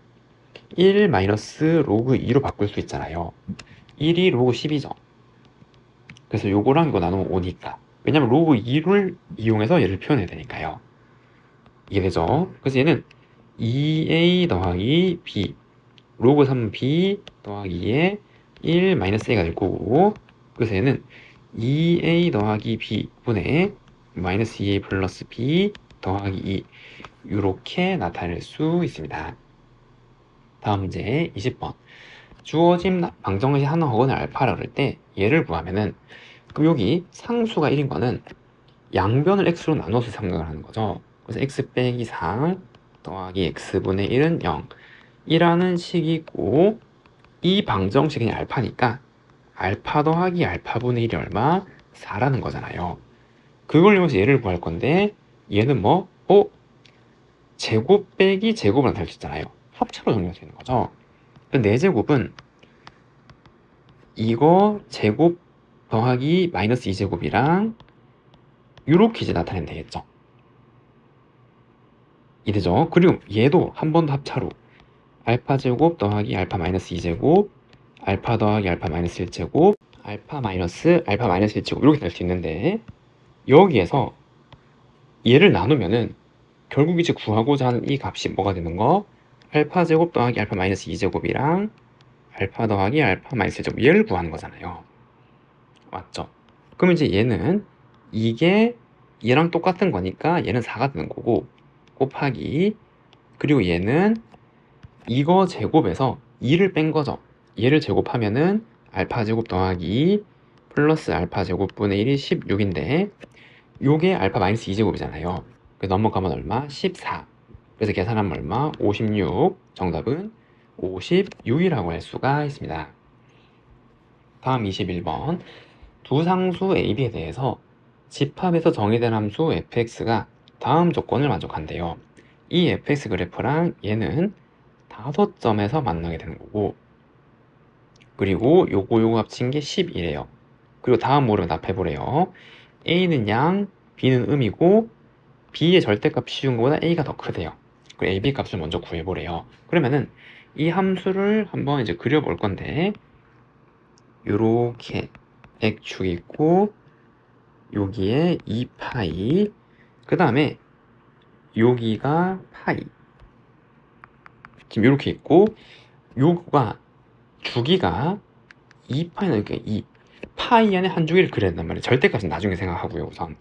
1 마이너스 로그 2로 바꿀 수 있잖아요. 1이 로그 10이죠. 그래서 요거랑 이거 나누면 5니까 왜냐면 로그 2를 이용해서 얘를 표현해야 되니까요. 이게 되죠. 그래서 얘는 2a 더하기 b 로그 3b 더하기 2에 1 마이너스 a가 될 거고 그래서 얘는 2a 더하기 b 분의 마이너스 2a 플러스 b 더하기 2 이렇게 나타낼 수 있습니다. 다음 문제 20번 주어진 방정식 하나 혹은 알파라 그럴 때 얘를 구하면은 그럼 여기 상수가 1인 거는 양변을 x로 나눠서 생각을 하는 거죠. 그래서 x 빼기 4 더하기 x분의 1은 0 이라는 식이고 이 방정식이 알파니까 알파 더하기 알파분의 1이 얼마? 4라는 거잖아요. 그걸 이용해서 얘를 구할 건데 얘는 뭐? 제곱 빼기 제곱을 나타낼 수 있잖아요. 합차로 정리할 수 있는 거죠. 4제곱은 이거 제곱 더하기 마이너스 2제곱이랑 이렇게 이제 나타내면 되겠죠. 이되죠. 그리고 얘도 한 번 더 합차로 알파 제곱 더하기 알파 마이너스 2제곱 알파 더하기 알파 마이너스 1제곱 알파 마이너스 알파 마이너스 1제곱 이렇게 될 수 있는데 여기에서 얘를 나누면은 결국 이제 구하고자 하는 이 값이 뭐가 되는 거? 알파 제곱 더하기 알파 마이너스 2제곱이랑 알파 더하기 알파 마이너스 1제곱 얘를 구하는 거잖아요. 맞죠? 그럼 이제 얘는 이게 얘랑 똑같은 거니까 얘는 4가 되는 거고 곱하기 그리고 얘는 이거 제곱에서 2를 뺀 거죠. 얘를 제곱하면은 알파 제곱 더하기 2 플러스 알파 제곱분의 1이 16인데 요게 알파 마이너스 2제곱이잖아요. 그래서 넘어가면 얼마? 14. 그래서 계산하면 얼마? 56. 정답은 56이라고 할 수가 있습니다. 다음 21번 두 상수 A, B에 대해서 집합에서 정의된 함수 fx가 다음 조건을 만족한대요. 이 fx 그래프랑 얘는 5점에서 만나게 되는 거고, 그리고 요거 합친 게 10이래요. 그리고 다음 모를 답해보래요. a는 양, b는 음이고 b의 절대값 씌운 것보다 a가 더 크대요. 그리고 ab 값을 먼저 구해보래요. 그러면은 이 함수를 한번 이제 그려볼 건데, 요렇게 x축이 있고 여기에 2파이, 그 다음에 여기가 파이, 지금 이렇게 있고 요거가 주기가 2파이 나니까 2 파이 안에 한 주기를 그려야 된단 말이에요. 절대값은 나중에 생각하고요. 우선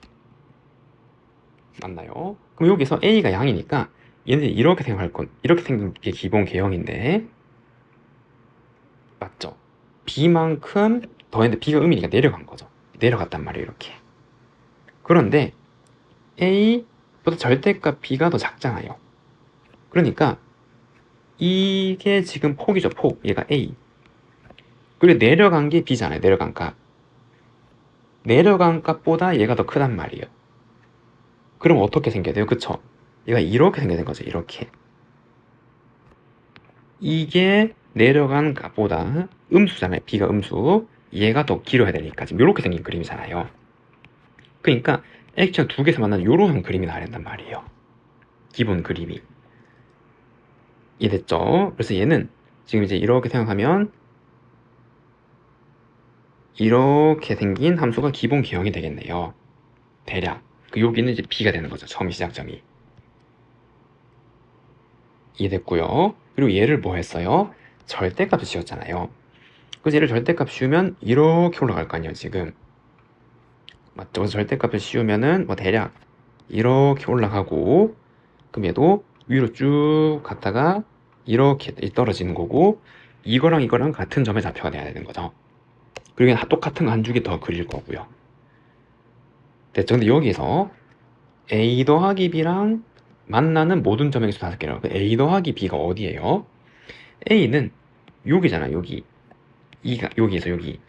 맞나요? 그럼 여기서 a가 양이니까 얘는 이렇게 생각할 건, 이렇게 생긴 게 기본 개형인데 맞죠? b만큼 더했는데 b가 음이니까 내려간 거죠. 내려갔단 말이에요. 이렇게. 그런데 a보다 절대값 b가 더 작잖아요. 그러니까 이게 지금 폭이죠. 폭. 얘가 a. 그리고 내려간 게 b잖아요. 내려간 값. 내려간 값보다 얘가 더 크단 말이에요. 그럼 어떻게 생겨야 돼요? 그쵸? 얘가 이렇게 생겨야 되는 거죠. 이렇게. 이게 내려간 값보다 음수잖아요. b가 음수. 얘가 더 길어야 되니까 지금 이렇게 생긴 그림이잖아요. 그러니까 액션 두 개에서 만나는 이런 그림이 나야 된단 말이에요. 기본 그림이. 이해됐죠? 그래서 얘는 지금 이제 이렇게 생각하면 이렇게 생긴 함수가 기본 기형이 되겠네요. 대략. 여기는 이제 b가 되는 거죠. 처음 시작점이. 이해됐고요. 그리고 얘를 뭐 했어요? 절대값을 씌웠잖아요. 그래서 얘를 절대값 씌우면 이렇게 올라갈 거 아니에요, 지금. 맞죠? 그래서 절대값을 씌우면은 뭐 대략 이렇게 올라가고, 그럼 얘도 위로 쭉 갔다가 이렇게 떨어지는 거고, 이거랑 이거랑 같은 점의 좌표가 돼야 되는 거죠. 그리고 똑같은 거 한 줄기 더 그릴 거고요. 됐죠? 근데 여기서 a 더하기 b랑 만나는 모든 점의 개수 5개라고. a 더하기 b가 어디예요? a는 여기잖아. 여기. 2가 여기에서 여기.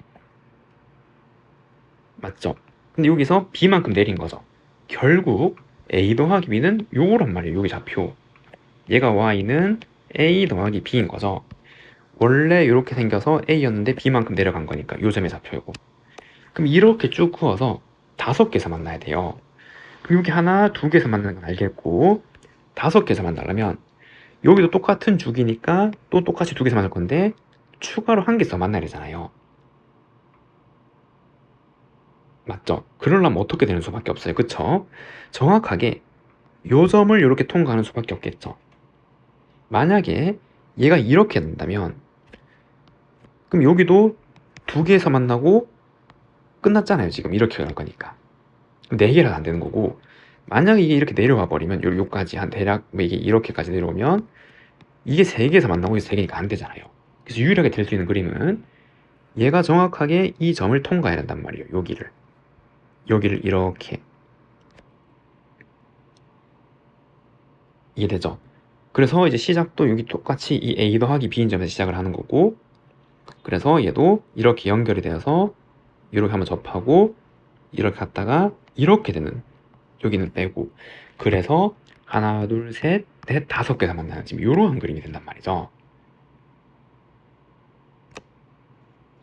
맞죠? 근데 여기서 b만큼 내린 거죠. 결국 a 더하기 b는 요거란 말이에요. 여기 좌표. 얘가 y는 a 더하기 b인 거죠. 원래 이렇게 생겨서 a였는데 b만큼 내려간 거니까 요 점의 좌표이고. 그럼 이렇게 쭉 그어서 5개에서 만나야 돼요. 그럼 여기 하나, 2개에서 만나는 건 알겠고, 5개에서 만나려면 여기도 똑같은 주기니까 또 똑같이 2개에서 만날 건데 추가로 1개에서 만나야 되잖아요. 맞죠? 그러려면 어떻게 되는 수밖에 없어요. 그쵸? 정확하게 요 점을 이렇게 통과하는 수밖에 없겠죠. 만약에 얘가 이렇게 된다면 그럼 여기도 2개에서 만나고 끝났잖아요. 지금 이렇게 갈 거니까. 4개라도 안 되는 거고, 만약에 이게 이렇게 내려와 버리면 요까지 한 대략 뭐 이게 이렇게까지 내려오면 이게 3개에서 만나고 이게 3개니까 안 되잖아요. 그래서 유일하게 될 수 있는 그림은 얘가 정확하게 이 점을 통과해야 된단 말이에요. 여기를 이렇게. 이해되죠? 그래서 이제 시작도 여기 똑같이 이 a 더하기 b인 점에서 시작을 하는 거고, 그래서 얘도 이렇게 연결이 되어서 이렇게 한번 접하고 이렇게 갔다가 이렇게 되는, 여기는 빼고, 그래서 하나 둘 셋 넷 5개가 만나는 지금 이러한 그림이 된단 말이죠.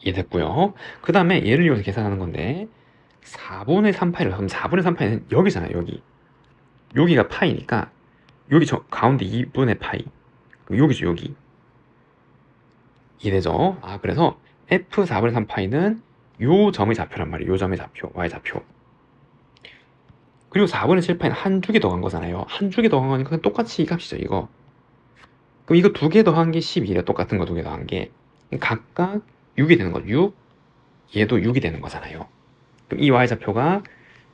이해됐고요. 그 다음에 얘를 이용해서 계산하는 건데 4분의 3파이를, 그럼 4분의 3파이는 여기잖아요. 여기가 파이니까 여기 저 가운데 2분의 파이, 그럼 여기죠. 여기. 이해되죠? 그래서 f 4분의 3파이는 요 점의 좌표란 말이에요. 요 점의 좌표, y좌표. 그리고 4분의 7파이는 한 주기 더한 거잖아요. 한 주기 더한 거니까 똑같이 이 값이죠. 이거. 그럼 이거 2개 더한 게 12래요. 똑같은 거 2개 더한 게. 각각 6이 되는 거죠. 6. 얘도 6이 되는 거잖아요. 그럼 이 y좌표가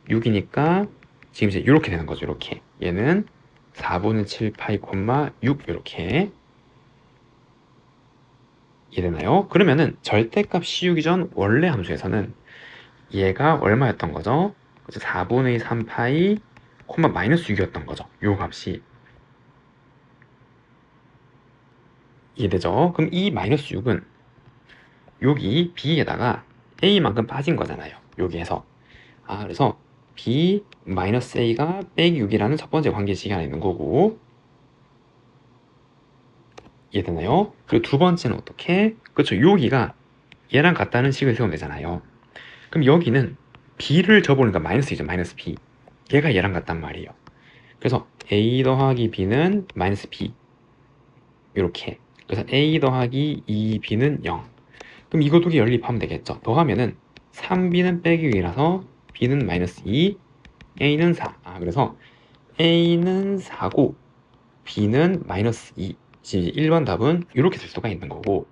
6이니까 지금 이제 이렇게 되는 거죠. 이렇게. 얘는 4분의 7파이, 6 이렇게. 이해되나요? 그러면은 절대값 씌우기 전 원래 함수에서는 얘가 얼마였던 거죠? 4분의 3파이, 마이너스 6이었던 거죠. 요 값이. 이해되죠? 그럼 이 마이너스 6은 여기 b에다가 a만큼 빠진 거잖아요. 여기에서. 그래서 b 마이너스 a가 빼기 6이라는 첫 번째 관계식이 하나 있는 거고, 이해되나요? 그리고 두 번째는 어떻게? 그렇죠. 여기가 얘랑 같다는 식을 세우면 되잖아요. 그럼 여기는 b를 접어보니까 마이너스 이죠. 마이너스 b. 얘가 얘랑 같단 말이에요. 그래서 a 더하기 b는 마이너스 b. 이렇게. 그래서 a 더하기 2b는 0. 그럼 이거 두 개 연립하면 되겠죠. 더하면은 3b는 빼기 2라서 b는 마이너스 2, a는 4. 그래서 a는 4고 b는 마이너스 2. 지금 1번 답은 이렇게 쓸 수가 있는 거고.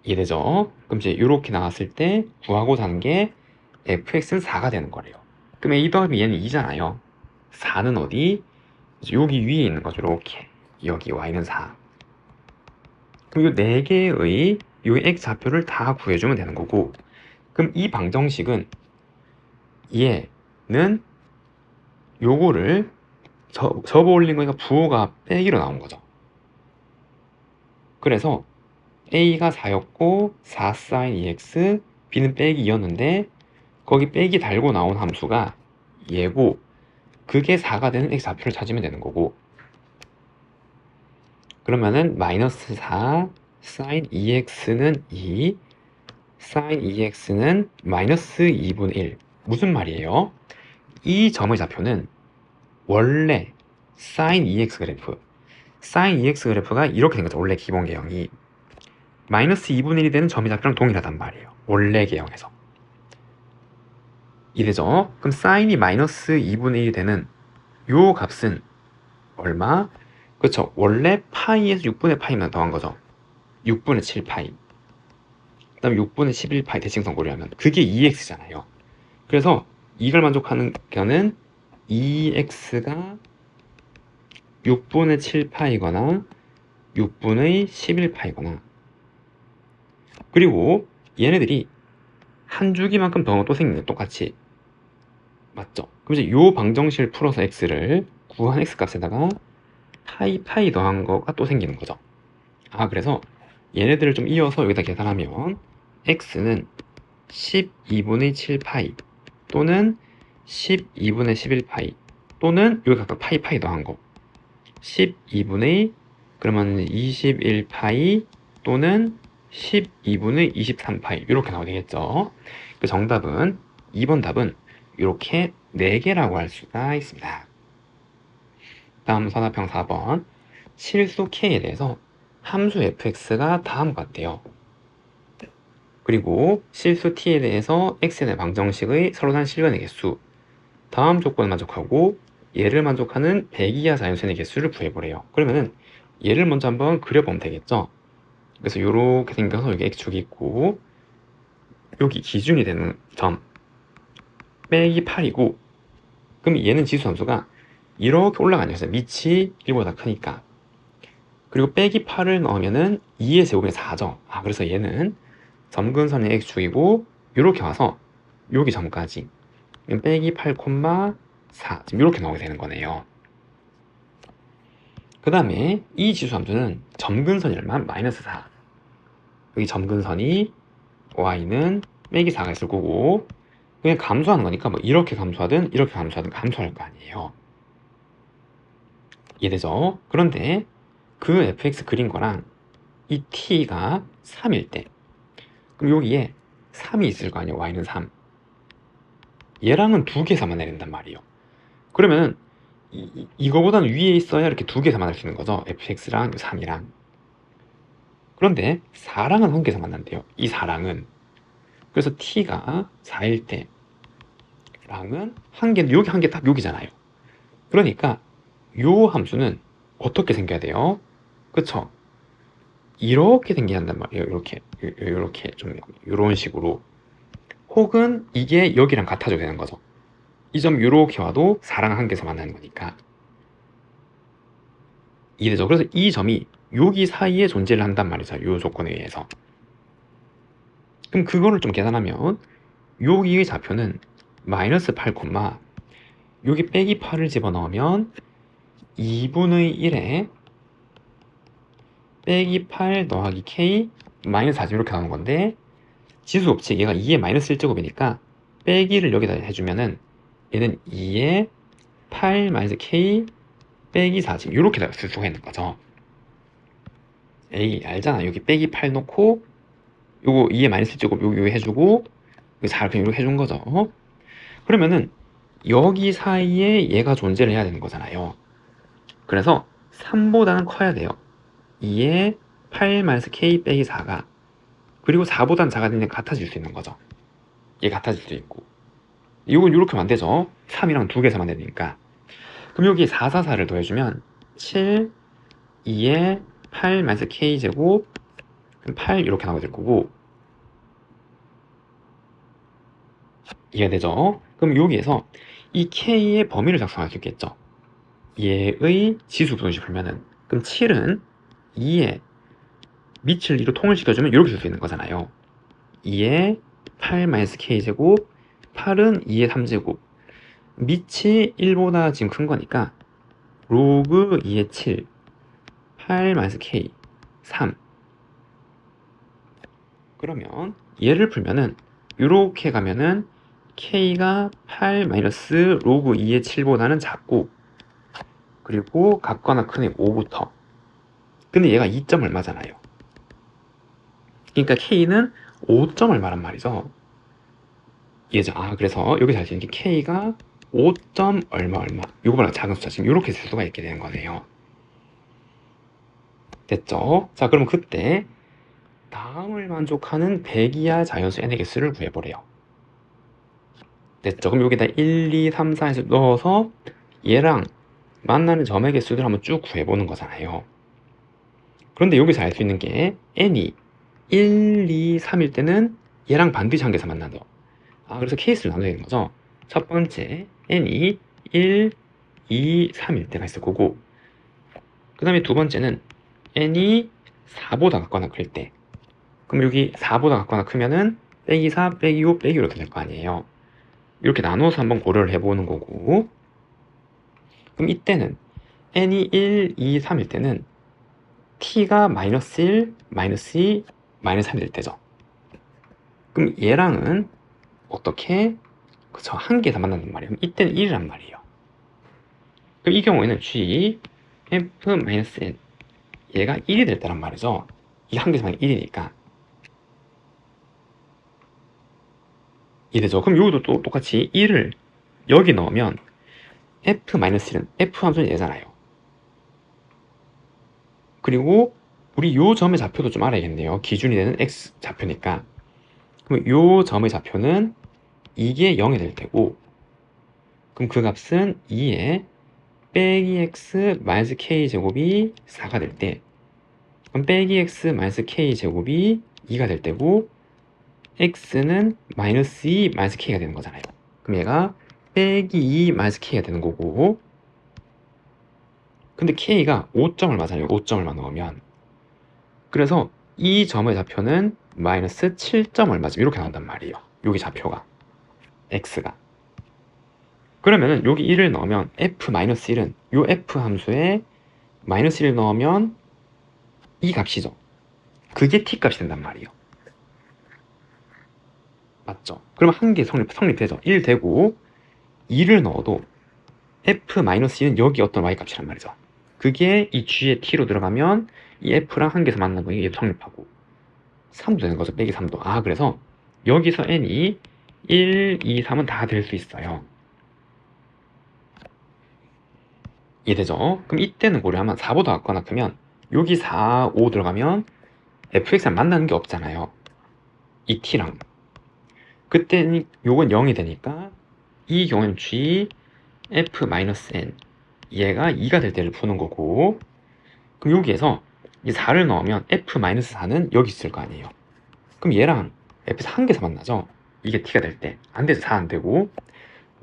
이해되죠? 그럼 이제 이렇게 나왔을 때 구하고자 하는 게 fx는 4가 되는 거래요. 그럼 a 더하기 얘는 2잖아요. 4는 어디? 여기 위에 있는 거죠. 이렇게. 여기 y는 4. 그럼 이 4개의 이 x 좌표를 다 구해주면 되는 거고. 그럼 이 방정식은 얘는 요거를 접어 올린 거니까 부호가 빼기로 나온 거죠. 그래서 a가 4였고 4 sin 2x, b는 빼기 2였는데 거기 빼기 달고 나온 함수가 얘고 그게 4가 되는 x 좌표를 찾으면 되는 거고. 그러면은 마이너스 4 sin 2x는 2, sin 2x는 마이너스 2분의 1. 무슨 말이에요? 이 점의 좌표는 원래 sin 2x 그래프, sin 2x 그래프가 이렇게 된 거죠. 원래 기본 개형이 마이너스 2분의 1이 되는 점의 좌표랑 동일하단 말이에요. 원래 개형에서. 이래죠? 그럼 sin이 마이너스 2분의 1이 되는 요 값은 얼마? 그렇죠. 원래 파이에서 6분의 파이만 더한 거죠. 6분의 7파이. 그 다음에 6분의 11파이 대칭성 고려하면 그게 2x잖아요. 그래서 이걸 만족하는 거는 2x가 6분의 7파이거나 6분의 11파이거나 그리고 얘네들이 한 주기만큼 더하면 또 생기네. 똑같이. 맞죠? 그럼 이제 요 방정식을 풀어서 x를 구한 x 값에다가 파이 더한 거가 또 생기는 거죠. 그래서 얘네들을 좀 이어서 여기다 계산하면 x는 12분의 7파이 또는 12분의 11파이 또는 여기 각각 파이 더한 거 12분의 그러면 21파이 또는 12분의 23파이 이렇게 나오게 되겠죠. 그 정답은 2번 답은 이렇게 4개라고 할 수가 있습니다. 다음 선화평 4번 실수 k에 대해서 함수 fx가 다음과 같대요. 그리고 실수 t에 대해서 x에 대한 방정식의 서로 다른 실근의 개수 다음 조건을 만족하고 얘를 만족하는 100 이하 자연수의 개수를 구해보래요. 그러면은 얘를 먼저 한번 그려보면 되겠죠. 그래서 이렇게 생겨서 여기 x축이 있고 여기 기준이 되는 점 빼기 8이고 그럼 얘는 지수 함수가 이렇게 올라가는 거죠. 밑이 1보다 크니까. 그리고 빼기 8을 넣으면은 2의 제곱이 4죠. 그래서 얘는 점근선의 x축이고 이렇게 와서 여기 점까지 빼기 8, 4 지금 이렇게 나오게 되는 거네요. 그 다음에 이 지수 함수는 점근선이 얼마? 마이너스 4. 여기 점근선이 y는 빼기 4가 있을 거고 그냥 감소하는 거니까 뭐 이렇게 감소하든 이렇게 감소하든 감소할 거 아니에요. 이해되죠? 그런데 그 fx 그린 거랑 이 t가 3일 때 그럼 여기에 3이 있을 거 아니에요. y는 3. 얘랑은 2개에서만 내린단 말이에요. 그러면 이거보다는 위에 있어야 이렇게 2개에서 만날 수 있는 거죠. fx랑 3이랑. 그런데 4랑은 1개에서 만난대요. 이 4랑은. 그래서 t가 4일 때 랑은 1개, 여기 1개 딱 여기잖아요. 그러니까 요 함수는 어떻게 생겨야 돼요? 그쵸? 이렇게 생겨야 한단 말이에요. 이렇게 좀 이런 식으로. 혹은 이게 여기랑 같아져야 되는 거죠. 이 점 이렇게 와도 4랑 1개에서 만나는 거니까. 이래죠. 그래서 이 점이 여기 사이에 존재를 한단 말이죠. 이 조건에 의해서. 그럼 그거를 좀 계산하면 여기의 좌표는 마이너스 8, 여기 빼기 8을 집어넣으면 2분의 1에 빼기 8 더하기 k 마이너스 4 이렇게 나오는 건데 지수 법칙 얘가 2의 마이너스 1제곱이니까 빼기를 여기다 해주면은 얘는 2의 8 마이너스 k 빼기 4 지금 이렇게 쓸 수가 있는 거죠. 에이, 알잖아. 여기 빼기 8 놓고 요거 2의 마이너스 제곱 요거 해주고 여기 4 그냥 이렇게 해준 거죠. 그러면은 여기 사이에 얘가 존재를 해야 되는 거잖아요. 그래서 3보다는 커야 돼요. 2의 8-k 빼기 4가, 그리고 4보다는 작아지면 같아질 수 있는 거죠. 얘 같아질 수 있고, 이건 이렇게 하면 안 되죠. 3이랑 두 개에서만 되니까. 그럼 여기 4, 4, 4를 더해주면 7, 2의 8-k 제곱, 그럼 8 이렇게 나오게 될 거고, 이해되죠? 그럼 여기에서 이 k의 범위를 작성할 수 있겠죠. 얘의 지수 분식 풀면은, 그럼 7은 2의 밑을 2로 통일시켜주면 이렇게 쓸 수 있는 거잖아요. 2의 8-k 제곱, 8은 2의 3제곱, 밑이 1보다 지금 큰 거니까 로그 2의 7, 8-k 3. 그러면 얘를 풀면은 이렇게 가면은 k가 8-로그 2의 7보다는 작고, 그리고 같거나 큰 애 5부터, 근데 얘가 2점 얼마잖아요. 그러니까 k는 5점 얼마란 말이죠. 얘죠. 그래서 여기서 알 수 있는 게 k가 5점 얼마 요거보다 작은 숫자, 지금 이렇게 쓸 수가 있게 되는 거네요. 됐죠? 자, 그럼 그때 다음을 만족하는 100 이하 자연수 n의 개수를 구해보래요. 됐죠? 그럼 여기다 1, 2, 3, 4에서 넣어서 얘랑 만나는 점의 개수들 한번 쭉 구해보는 거잖아요. 그런데 여기서 알 수 있는 게 n이 1, 2, 3일 때는 얘랑 반드시 한 개에서 만나죠. 그래서 케이스를 나눠야 되는 거죠. 첫 번째 n이 1, 2, 3일 때가 있을 거고, 그 다음에 두 번째는 n이 4보다 같거나 클 때, 그럼 여기 4보다 같거나 크면은 빼기 4, 빼기 5, 빼기 5 이렇게 될 거 아니에요. 이렇게 나눠서 한번 고려를 해보는 거고, 그럼 이때는 n이 1, 2, 3일 때는 t가 마이너스 1, 마이너스 2, 마이너스 3이 될 때죠. 그럼 얘랑은 어떻게, 그쵸, 한 개에서 만난단 말이에요. 그럼 이때는 1이란 말이에요. 그럼 이 경우에는 g f-n, 얘가 1이 될 때란 말이죠. 이 한 개에서 만약 1이니까. 이되죠. 그럼 여기도 또 똑같이 1을 여기 넣으면 f-1은 f 함수는 얘잖아요. 그리고 우리 요 점의 좌표도 좀 알아야겠네요. 기준이 되는 x 좌표니까. 그럼 요 점의 좌표는 이게 0이 될 테고, 그럼 그 값은 2에 빼기 x 마이너스 k 제곱이 4가 될 때, 그럼 빼기 x 마이너스 k 제곱이 2가 될 때고, x는 마이너스 2 마이너스 k가 되는 거잖아요. 그럼 얘가 빼기 2 마이너스 k가 되는 거고, 근데 k가 5점을 맞아요. 5점을 넣으면. 그래서 이 점의 좌표는 마이너스 7점을 맞으면 이렇게 나온단 말이에요. 여기 좌표가 x가. 그러면은 여기 1을 넣으면 f-1은 요 f 함수에 마이너스 1을 넣으면 이 값이죠. 그게 t 값이 된단 말이에요. 맞죠? 그러면 한 개 성립되죠. 1 되고 2를 넣어도 f-1은 여기 어떤 y 값이란 말이죠. 그게 이 g의 t로 들어가면 이 f랑 한 개에서 만나는 거에 얘도 성립하고 3도 되는 거죠. 빼기 3도. 그래서 여기서 n이 1, 2, 3은 다 될 수 있어요. 이해되죠? 그럼 이때는 고려하면 4보다 같거나 크면 여기 4, 5 들어가면 fx랑 만나는 게 없잖아요. 이 t랑. 그때는 요건 0이 되니까 이 경우에는 g f-n, 얘가 2가 될 때를 푸는 거고, 그럼 여기에서 이 4를 넣으면 f-4는 여기 있을 거 아니에요. 그럼 얘랑 f에서 한 개에서 만나죠. 이게 t가 될 때 안 돼서 4 안 되고,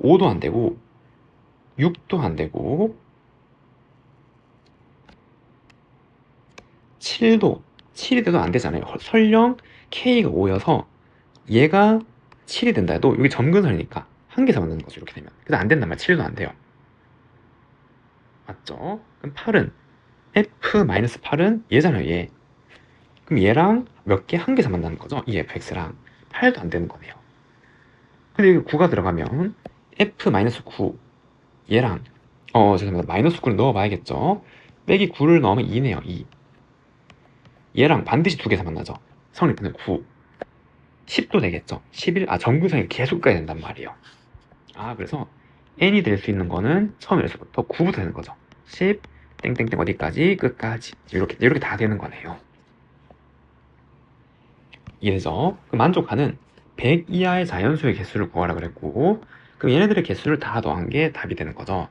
5도 안 되고, 6도 안 되고, 7이 돼도 안 되잖아요. 설령 k가 5여서 얘가 7이 된다 해도 여기 점근설이니까 한 개에서 만나는 거죠. 이렇게 되면. 그래서 안 된단 말이야. 7도 안 돼요. 맞죠? 그럼 8은 f-8은 얘잖아요. 얘. 그럼 얘랑 몇 개? 한 개에서 만나는 거죠. 이 fx랑 8도 안 되는 거네요. 근데 여기 9가 들어가면 f-9 얘랑 죄송합니다. 마이너스 9를 넣어봐야겠죠. 빼기 9를 넣으면 2네요. 2. 얘랑 반드시 두 개에서 만나죠. 성립하는 9. 10도 되겠죠. 11, 정근선이 계속 가야 된단 말이에요. 그래서 n이 될 수 있는 거는 처음에서부터 9부터 되는 거죠. 10, 땡땡땡 어디까지? 끝까지. 이렇게 다 되는 거네요. 이래서 그 만족하는 100 이하의 자연수의 개수를 구하라 그랬고, 그럼 얘네들의 개수를 다 더한 게 답이 되는 거죠.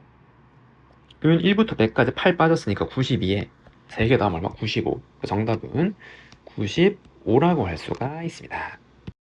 그러면 1부터 100까지 8 빠졌으니까 92에 3개 더하면 얼마? 95. 그 정답은 95라고 할 수가 있습니다.